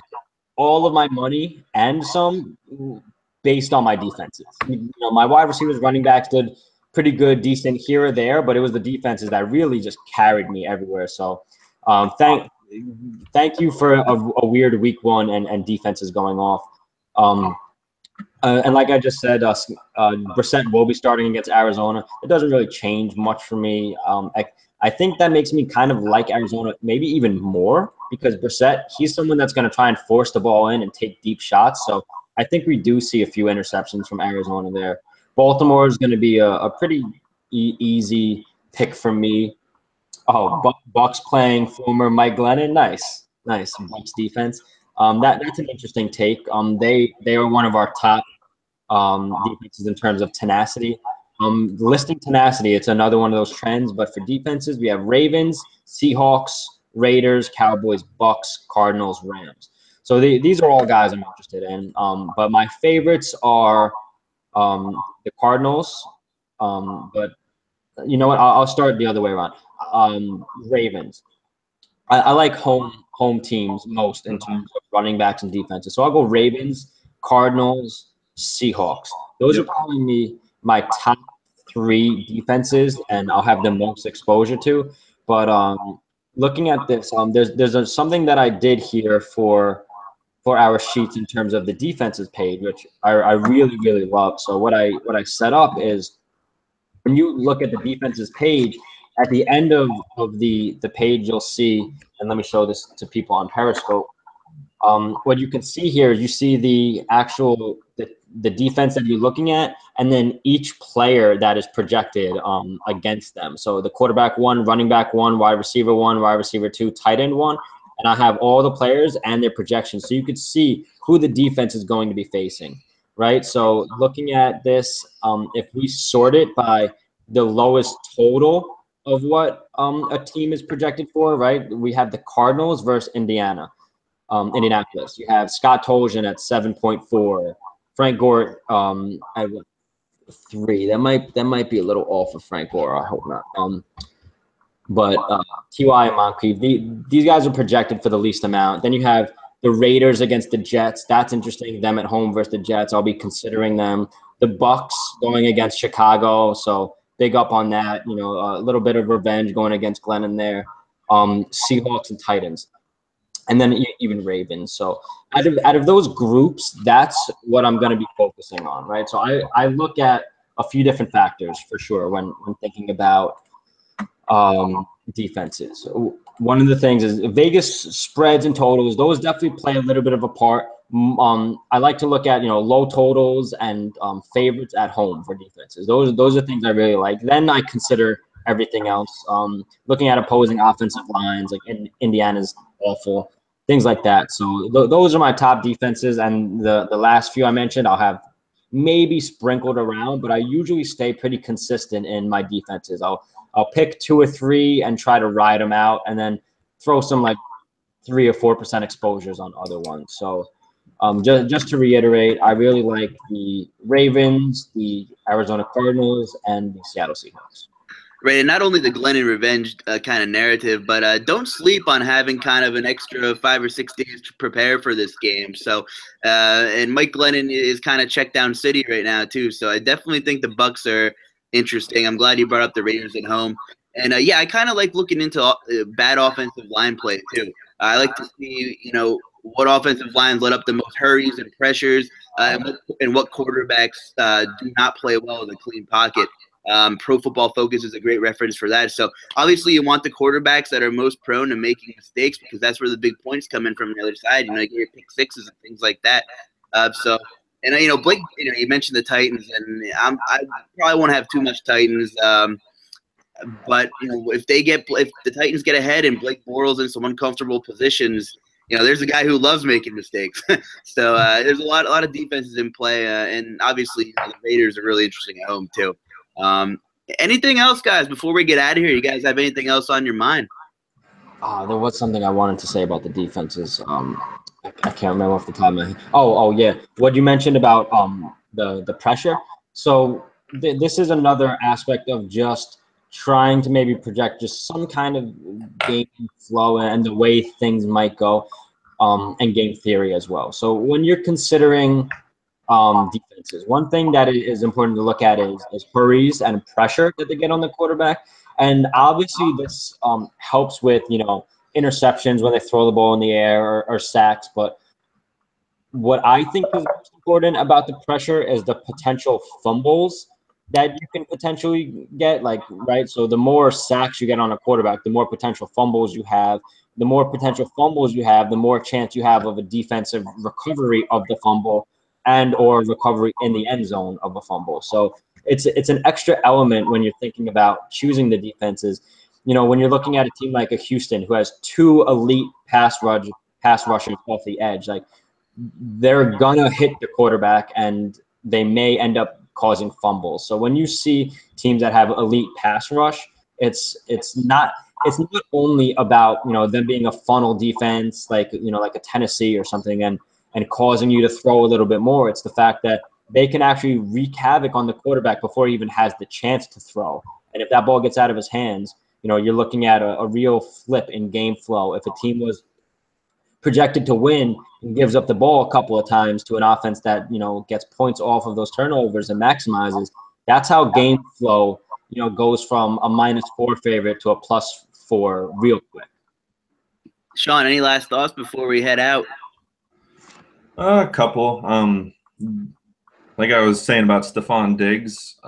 all of my money and some based on my defenses. My wide receivers, running backs did pretty good, decent here or there, but it was the defenses that really just carried me everywhere. So thank you for a weird week one and defenses going off. And like I just said, Brissett will be starting against Arizona. It doesn't really change much for me. I think that makes me kind of like Arizona maybe even more because Brissett, he's someone that's going to try and force the ball in and take deep shots. So I think we do see a few interceptions from Arizona there. Baltimore is going to be a pretty easy pick for me. Oh, Bucks playing former Mike Glennon. Nice. Bucks defense. That's an interesting take. They are one of our top defenses in terms of tenacity. Listing tenacity, it's another one of those trends. But for defenses, we have Ravens, Seahawks, Raiders, Cowboys, Bucks, Cardinals, Rams. So these are all guys I'm interested in. But my favorites are the Cardinals. But you know what? I'll start the other way around. Ravens. I like home teams most in terms of running backs and defenses. So I'll go Ravens, Cardinals, Seahawks. Those are probably my top 3 defenses, and I'll have the most exposure to. But looking at this, there's something that I did here for our sheets in terms of the defenses page, which I really, really love. So what I set up is when you look at the defenses page, at the end of the page, you'll see, and let me show this to people on Periscope. What you can see here is you see the actual the defense that you're looking at, and then each player that is projected against them. So the quarterback 1, running back 1, wide receiver 1, wide receiver 2, tight end 1, and I have all the players and their projections, so you could see who the defense is going to be facing. Right. So looking at this, if we sort it by the lowest total of what a team is projected for, right? We have the Cardinals versus Indianapolis. You have Scott Tolzien at 7.4, Frank Gore at 3. That might be a little off of Frank Gore. I hope not. But T.Y. and Moncrief, these guys are projected for the least amount. Then you have the Raiders against the Jets. That's interesting. Them at home versus the Jets. I'll be considering them. The Bucks going against Chicago. So big up on that. A little bit of revenge going against Glennon there. Seahawks and Titans. And then even Ravens. So out of those groups, that's what I'm going to be focusing on, right? So I look at a few different factors for sure when thinking about defenses. One of the things is Vegas spreads and totals. Those definitely play a little bit of a part. I like to look at low totals and favorites at home for defenses. Those are things I really like. Then I consider everything else. Looking at opposing offensive lines, like Indiana's awful, things like that. So those are my top defenses, and the last few I mentioned, I'll have maybe sprinkled around, but I usually stay pretty consistent in my defenses. I'll pick 2 or 3 and try to ride them out, and then throw some like 3 or 4% exposures on other ones. So just to reiterate, I really like the Ravens, the Arizona Cardinals, and the Seattle Seahawks. Right, and not only the Glennon revenge kind of narrative, but don't sleep on having kind of an extra 5 or 6 days to prepare for this game. So, and Mike Glennon is kind of check down city right now too. So I definitely think the Bucks are interesting. I'm glad you brought up the Raiders at home. And yeah, I kind of like looking into bad offensive line play too. I like to see, what offensive lines let up the most hurries and pressures, and what quarterbacks do not play well in a clean pocket. Pro Football Focus is a great reference for that. So obviously you want the quarterbacks that are most prone to making mistakes, because that's where the big points come in from the other side. You get your pick sixes and things like that. Blake, you mentioned the Titans, and I probably won't have too much Titans. But if the Titans get ahead and Blake Bortles in some uncomfortable positions, there's a guy who loves making mistakes. So there's a lot of defenses in play, and obviously the Raiders are really interesting at home too. Anything else, guys, before we get out of here? You guys have anything else on your mind? There was something I wanted to say about the defenses. I can't remember off the top of my head. Oh yeah, what you mentioned about the pressure. So this is another aspect of just trying to maybe project just some kind of game flow and the way things might go, and game theory as well. So when you're considering defenses, one thing that is important to look at is hurries and pressure that they get on the quarterback. And obviously this helps with, interceptions when they throw the ball in the air, or sacks. But what I think is most important about the pressure is the potential fumbles that you can potentially get, right? So the more sacks you get on a quarterback, the more potential fumbles you have. The more potential fumbles you have, the more chance you have of a defensive recovery of the fumble and or recovery in the end zone of a fumble. So it's an extra element when you're thinking about choosing the defenses. When you're looking at a team like a Houston who has 2 elite pass rushers off the edge, they're gonna hit the quarterback and they may end up causing fumbles. So when you see teams that have elite pass rush, it's not only about them being a funnel defense like a Tennessee or something and causing you to throw a little bit more. It's the fact that they can actually wreak havoc on the quarterback before he even has the chance to throw. And if that ball gets out of his hands, you're looking at a real flip in game flow. If a team was projected to win and gives up the ball a couple of times to an offense that gets points off of those turnovers and maximizes, that's how game flow goes from a -4 favorite to a +4 real quick. Sean, any last thoughts before we head out? A couple. Like I was saying about Stephon Diggs,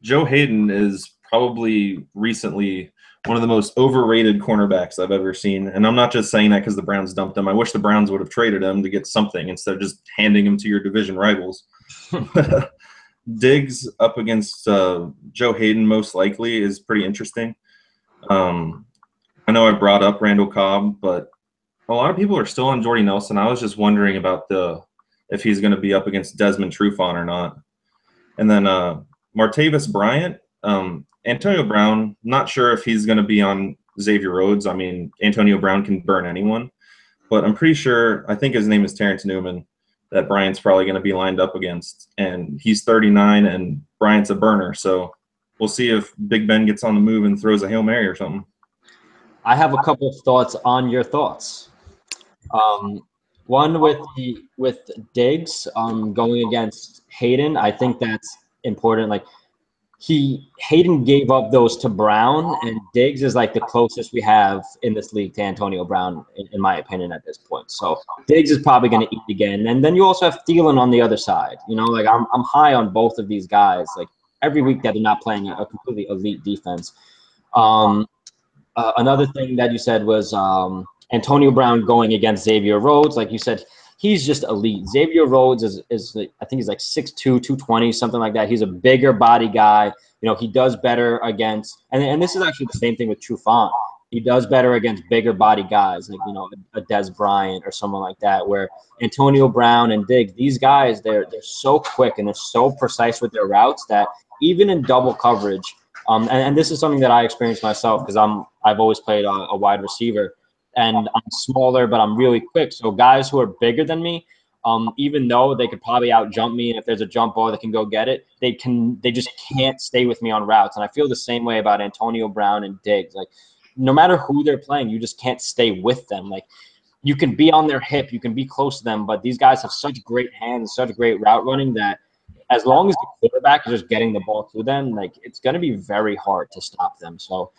Joe Hayden is probably recently one of the most overrated cornerbacks I've ever seen. And I'm not just saying that because the Browns dumped him. I wish the Browns would have traded him to get something instead of just handing him to your division rivals. Diggs up against Joe Hayden most likely is pretty interesting. I know I brought up Randall Cobb, but a lot of people are still on Jordy Nelson. I was just wondering about if he's going to be up against Desmond Trufant or not. And then Martavis Bryant, Antonio Brown, not sure if he's going to be on Xavier Rhodes. I mean, Antonio Brown can burn anyone. But I'm pretty sure, I think his name is Terrence Newman, that Bryant's probably going to be lined up against. And he's 39, and Bryant's a burner. So we'll see if Big Ben gets on the move and throws a Hail Mary or something. I have a couple of thoughts on your thoughts. One with Diggs going against Hayden, I think that's important. Hayden gave up those to Brown, and Diggs is the closest we have in this league to Antonio Brown, in my opinion, at this point. So Diggs is probably going to eat again. And then you also have Thielen on the other side. I'm high on both of these guys. Every week that they're not playing a completely elite defense. Another thing that you said was Antonio Brown going against Xavier Rhodes. Like you said, he's just elite. Xavier Rhodes is I think he's like 6'2", 220, something like that. He's a bigger body guy. You know, he does better against, and this is actually the same thing with Trufant. He does better against bigger body guys, like, you know, a Des Bryant or someone like that, where Antonio Brown and Diggs, these guys, they're so quick and they're so precise with their routes that even in double coverage, and this is something that I experienced myself because I've always played a wide receiver, and I'm smaller, but I'm really quick. So guys who are bigger than me, even though they could probably out jump me, and if there's a jump ball, they can go get it. They just can't stay with me on routes. And I feel the same way about Antonio Brown and Diggs. Like, no matter who they're playing, you just can't stay with them. Like, you can be on their hip, you can be close to them, but these guys have such great hands, such great route running that as long as the quarterback is just getting the ball to them, like, it's going to be very hard to stop them. So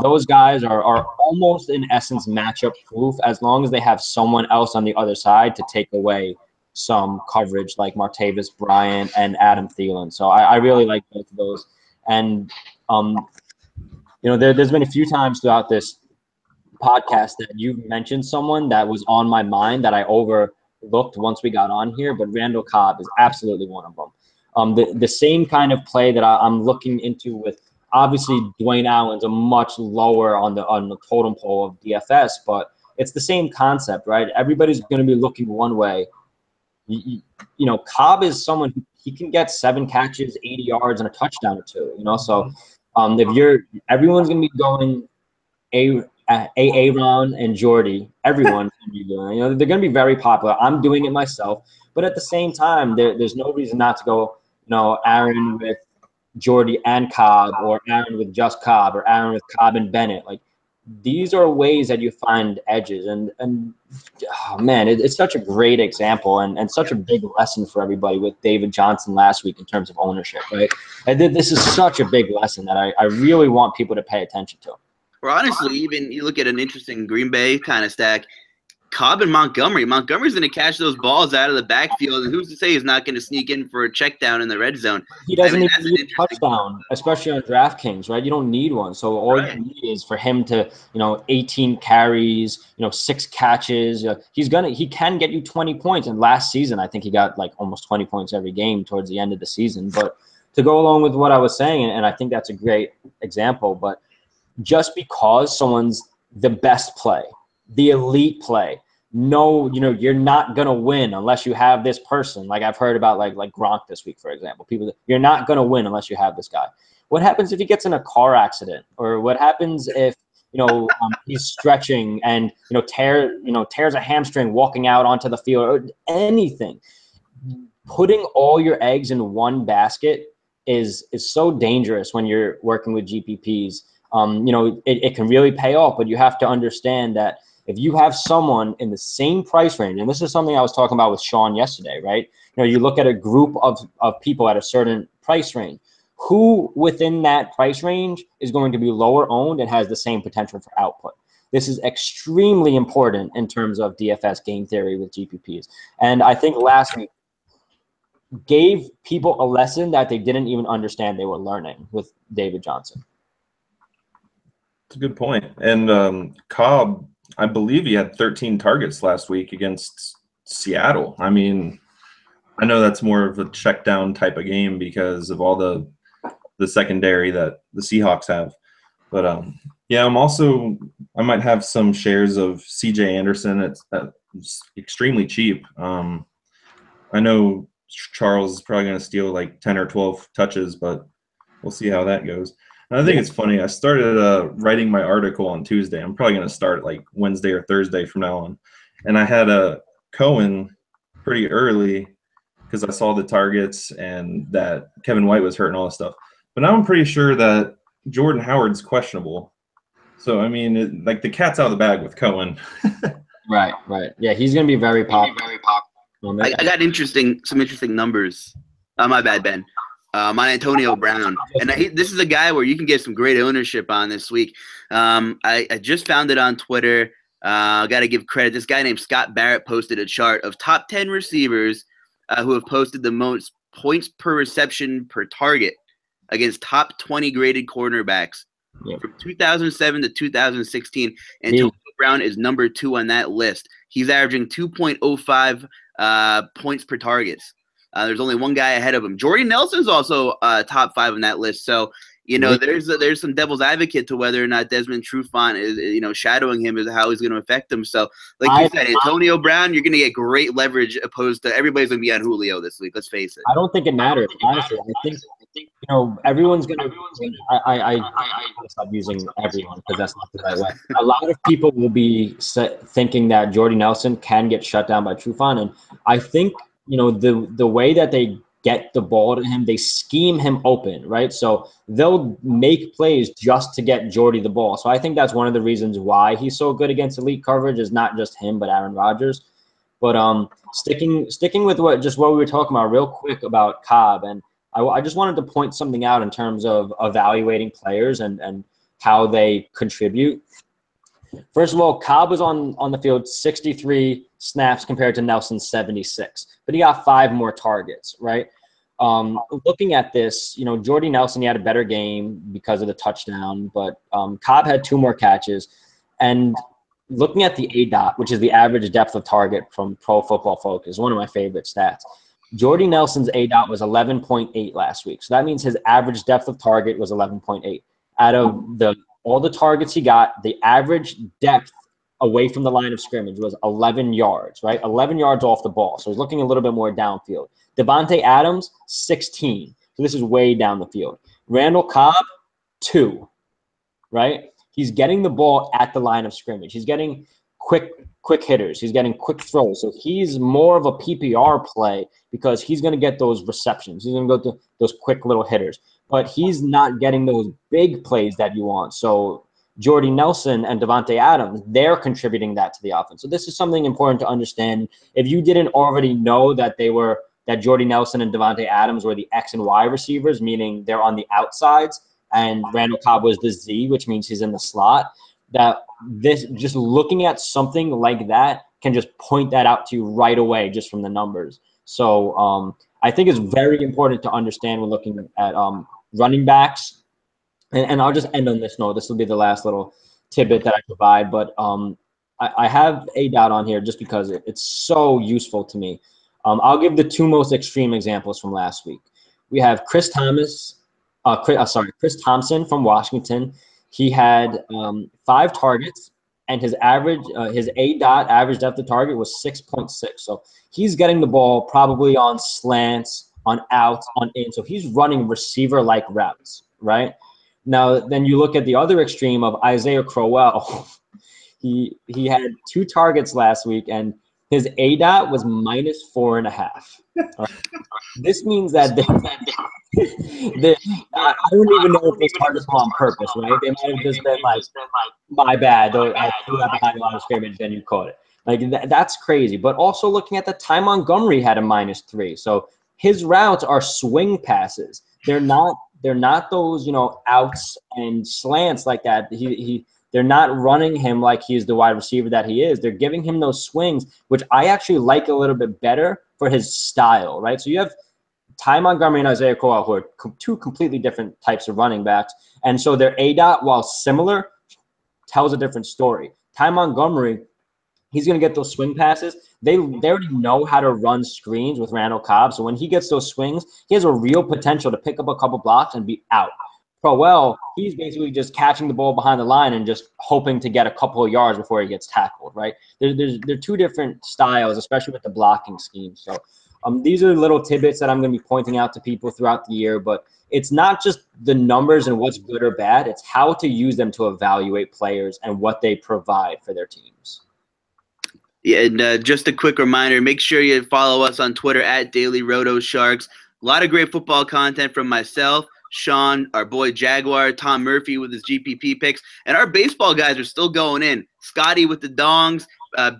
those guys are almost in essence matchup proof as long as they have someone else on the other side to take away some coverage, like Martavis Bryant and Adam Thielen. So I really like both of those. And you know, there's been a few times throughout this podcast that you've mentioned someone that was on my mind that I overlooked once we got on here, but Randall Cobb is absolutely one of them. The same kind of play that I'm looking into with, obviously Dwayne Allen's a much lower on the totem pole of DFS, but it's the same concept, right? Everybody's going to be looking one way. You know, Cobb is someone who he can get 7 catches, 80 yards, and a touchdown or 2. You know, so everyone's going to be going Aaron and Jordy. Everyone's going to be doing. You know, they're going to be very popular. I'm doing it myself, but at the same time, there's no reason not to go. You know, Aaron with Jordy and Cobb, or Aaron with just Cobb, or Aaron with Cobb and Bennett. Like, these are ways that you find edges, and oh man, it's such a great example and such a big lesson for everybody with David Johnson last week in terms of ownership, right? This is such a big lesson that I really want people to pay attention to. Or honestly, even you look at an interesting Green Bay kind of stack, Cobb and Montgomery. Montgomery's going to catch those balls out of the backfield, and who's to say he's not going to sneak in for a check down in the red zone? He doesn't even need a touchdown, especially on DraftKings, right? You don't need one. So all you need is for him to, 18 carries, 6 catches. He can get you 20 points. And last season, I think he got like almost 20 points every game towards the end of the season. But to go along with what I was saying, and I think that's a great example, but just because someone's the best play, the elite play, no, you're not going to win unless you have this person. Like I've heard about like Gronk this week, for example. You're not going to win unless you have this guy. What happens if he gets in a car accident? Or what happens if, he's stretching and, tears a hamstring walking out onto the field, or anything? Putting all your eggs in one basket is so dangerous when you're working with GPPs. It can really pay off, but you have to understand that if you have someone in the same price range, and this is something I was talking about with Sean yesterday, right? You look at a group of people at a certain price range. Who within that price range is going to be lower owned and has the same potential for output? This is extremely important in terms of DFS game theory with GPPs. And I think last week gave people a lesson that they didn't even understand they were learning with David Johnson. That's a good point. And Cobb, I believe he had 13 targets last week against Seattle. I mean, I know that's more of a check down type of game because of all the secondary that the Seahawks have. But I might have some shares of CJ Anderson. It's extremely cheap. I know Charles is probably going to steal like 10 or 12 touches, but we'll see how that goes. And I think it's funny. I started writing my article on Tuesday. I'm probably going to start like Wednesday or Thursday from now on. And I had a Cohen pretty early because I saw the targets and that Kevin White was hurt and all this stuff. But now I'm pretty sure that Jordan Howard's questionable. So, I mean, the cat's out of the bag with Cohen. Right. Yeah, he's going to be very popular. I got some interesting numbers. My bad, Ben. On Antonio Brown. And this is a guy where you can get some great ownership on this week. I just found it on Twitter. I got to give credit. This guy named Scott Barrett posted a chart of top 10 receivers who have posted the most points per reception per target against top 20 graded cornerbacks from 2007 to 2016. Antonio Brown is number 2 on that list. He's averaging 2.05 points per targets. There's only one guy ahead of him. Jordy Nelson's also top 5 on that list. So, there's some devil's advocate to whether or not Desmond Trufant is, shadowing him is how he's going to affect him. So, like you said, Antonio Brown, you're going to get great leverage opposed to everybody's going to be on Julio this week. Let's face it. I don't think it matters, honestly. I think everyone's going to – I stop using everyone because that's not the right way. A lot of people will be thinking that Jordy Nelson can get shut down by Trufant, and I think – the way that they get the ball to him, they scheme him open, right? So they'll make plays just to get Jordy the ball. So I think that's one of the reasons why he's so good against elite coverage is not just him, but Aaron Rodgers. But sticking with what we were talking about real quick about Cobb, and I just wanted to point something out in terms of evaluating players and how they contribute. First of all, Cobb was on the field 63 snaps compared to Nelson's 76, but he got 5 more targets, right? Looking at this, Jordy Nelson, he had a better game because of the touchdown, but Cobb had 2 more catches. And looking at the ADOT, which is the average depth of target from Pro Football Focus, one of my favorite stats, Jordy Nelson's ADOT was 11.8 last week. So that means his average depth of target was 11.8. Out of all the targets he got, the average depth away from the line of scrimmage was 11 yards, right? 11 yards off the ball. So he's looking a little bit more downfield. Devontae Adams, 16. So this is way down the field. Randall Cobb, 2, right? He's getting the ball at the line of scrimmage. He's getting quick hitters. He's getting quick throws. So he's more of a PPR play because he's going to get those receptions. He's going to go to those quick little hitters. But he's not getting those big plays that you want. So Jordy Nelson and Devontae Adams, they're contributing that to the offense. So this is something important to understand. If you didn't already know that Jordy Nelson and Devontae Adams were the X and Y receivers, meaning they're on the outsides, and Randall Cobb was the Z, which means he's in the slot, that this just looking at something like that can just point that out to you right away just from the numbers. So I think it's very important to understand when looking at running backs. And I'll just end on this note. This will be the last little tidbit that I provide. But I have ADOT on here just because it's so useful to me. I'll give the 2 most extreme examples from last week. We have Chris Thompson from Washington. He had 5 targets, and his ADOT, average depth of target, was 6.6. So he's getting the ball probably on slants, on outs, on in. So he's running receiver-like routes, right? Now, then you look at the other extreme of Isaiah Crowell. He had 2 targets last week, and his ADOT was minus 4.5. This means that I don't even know if those targets were on purpose, right? They might have just been like, my bad, I threw that behind the line of scrimmage, then you caught it. Like that's crazy. But also looking at Ty Montgomery had a -3. So his routes are swing passes. They're not those, outs and slants like that. They're not running him like he's the wide receiver that he is. They're giving him those swings, which I actually like a little bit better for his style, right? So you have Ty Montgomery and Isaiah Crowell, who are 2 completely different types of running backs. And so their ADOT, while similar, tells a different story. Ty Montgomery, he's going to get those swing passes. They already know how to run screens with Randall Cobb. So when he gets those swings, he has a real potential to pick up a couple blocks and be out. Crowell, he's basically just catching the ball behind the line and just hoping to get a couple of yards before he gets tackled, right? They're 2 different styles, especially with the blocking scheme. So these are little tidbits that I'm going to be pointing out to people throughout the year, but it's not just the numbers and what's good or bad. It's how to use them to evaluate players and what they provide for their teams. Yeah, and just a quick reminder, make sure you follow us on Twitter at DailyRotoSharks. A lot of great football content from myself, Sean, our boy Jaguar, Tom Murphy with his GPP picks, and our baseball guys are still going in. Scotty with the dongs,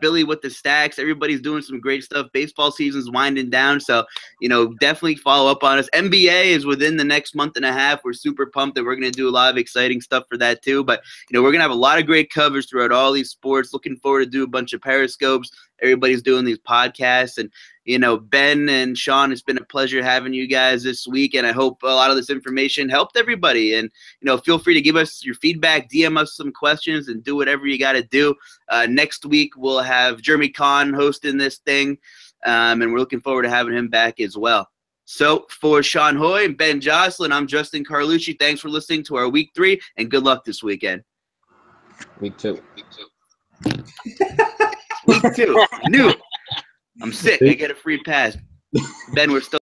Billy with the stacks. Everybody's doing some great stuff. Baseball season's winding down, so definitely follow up on us. NBA is within the next month and a half. We're super pumped that we're going to do a lot of exciting stuff for that too. But we're going to have a lot of great coverage throughout all these sports. Looking forward to do a bunch of periscopes. Everybody's doing these podcasts, and Ben and Sean, it's been a pleasure having you guys this week, and I hope a lot of this information helped everybody. And feel free to give us your feedback, DM us some questions, and do whatever you got to do. Next week we'll have Jeremy Kahn hosting this thing, and we're looking forward to having him back as well. So for Sean Hoy and Ben Jocelyn, I'm Justin Carlucci. Thanks for listening to our Week 3, and good luck this weekend. Week 2. Week 2. New. I'm sick. I get a free pass. Ben, we're still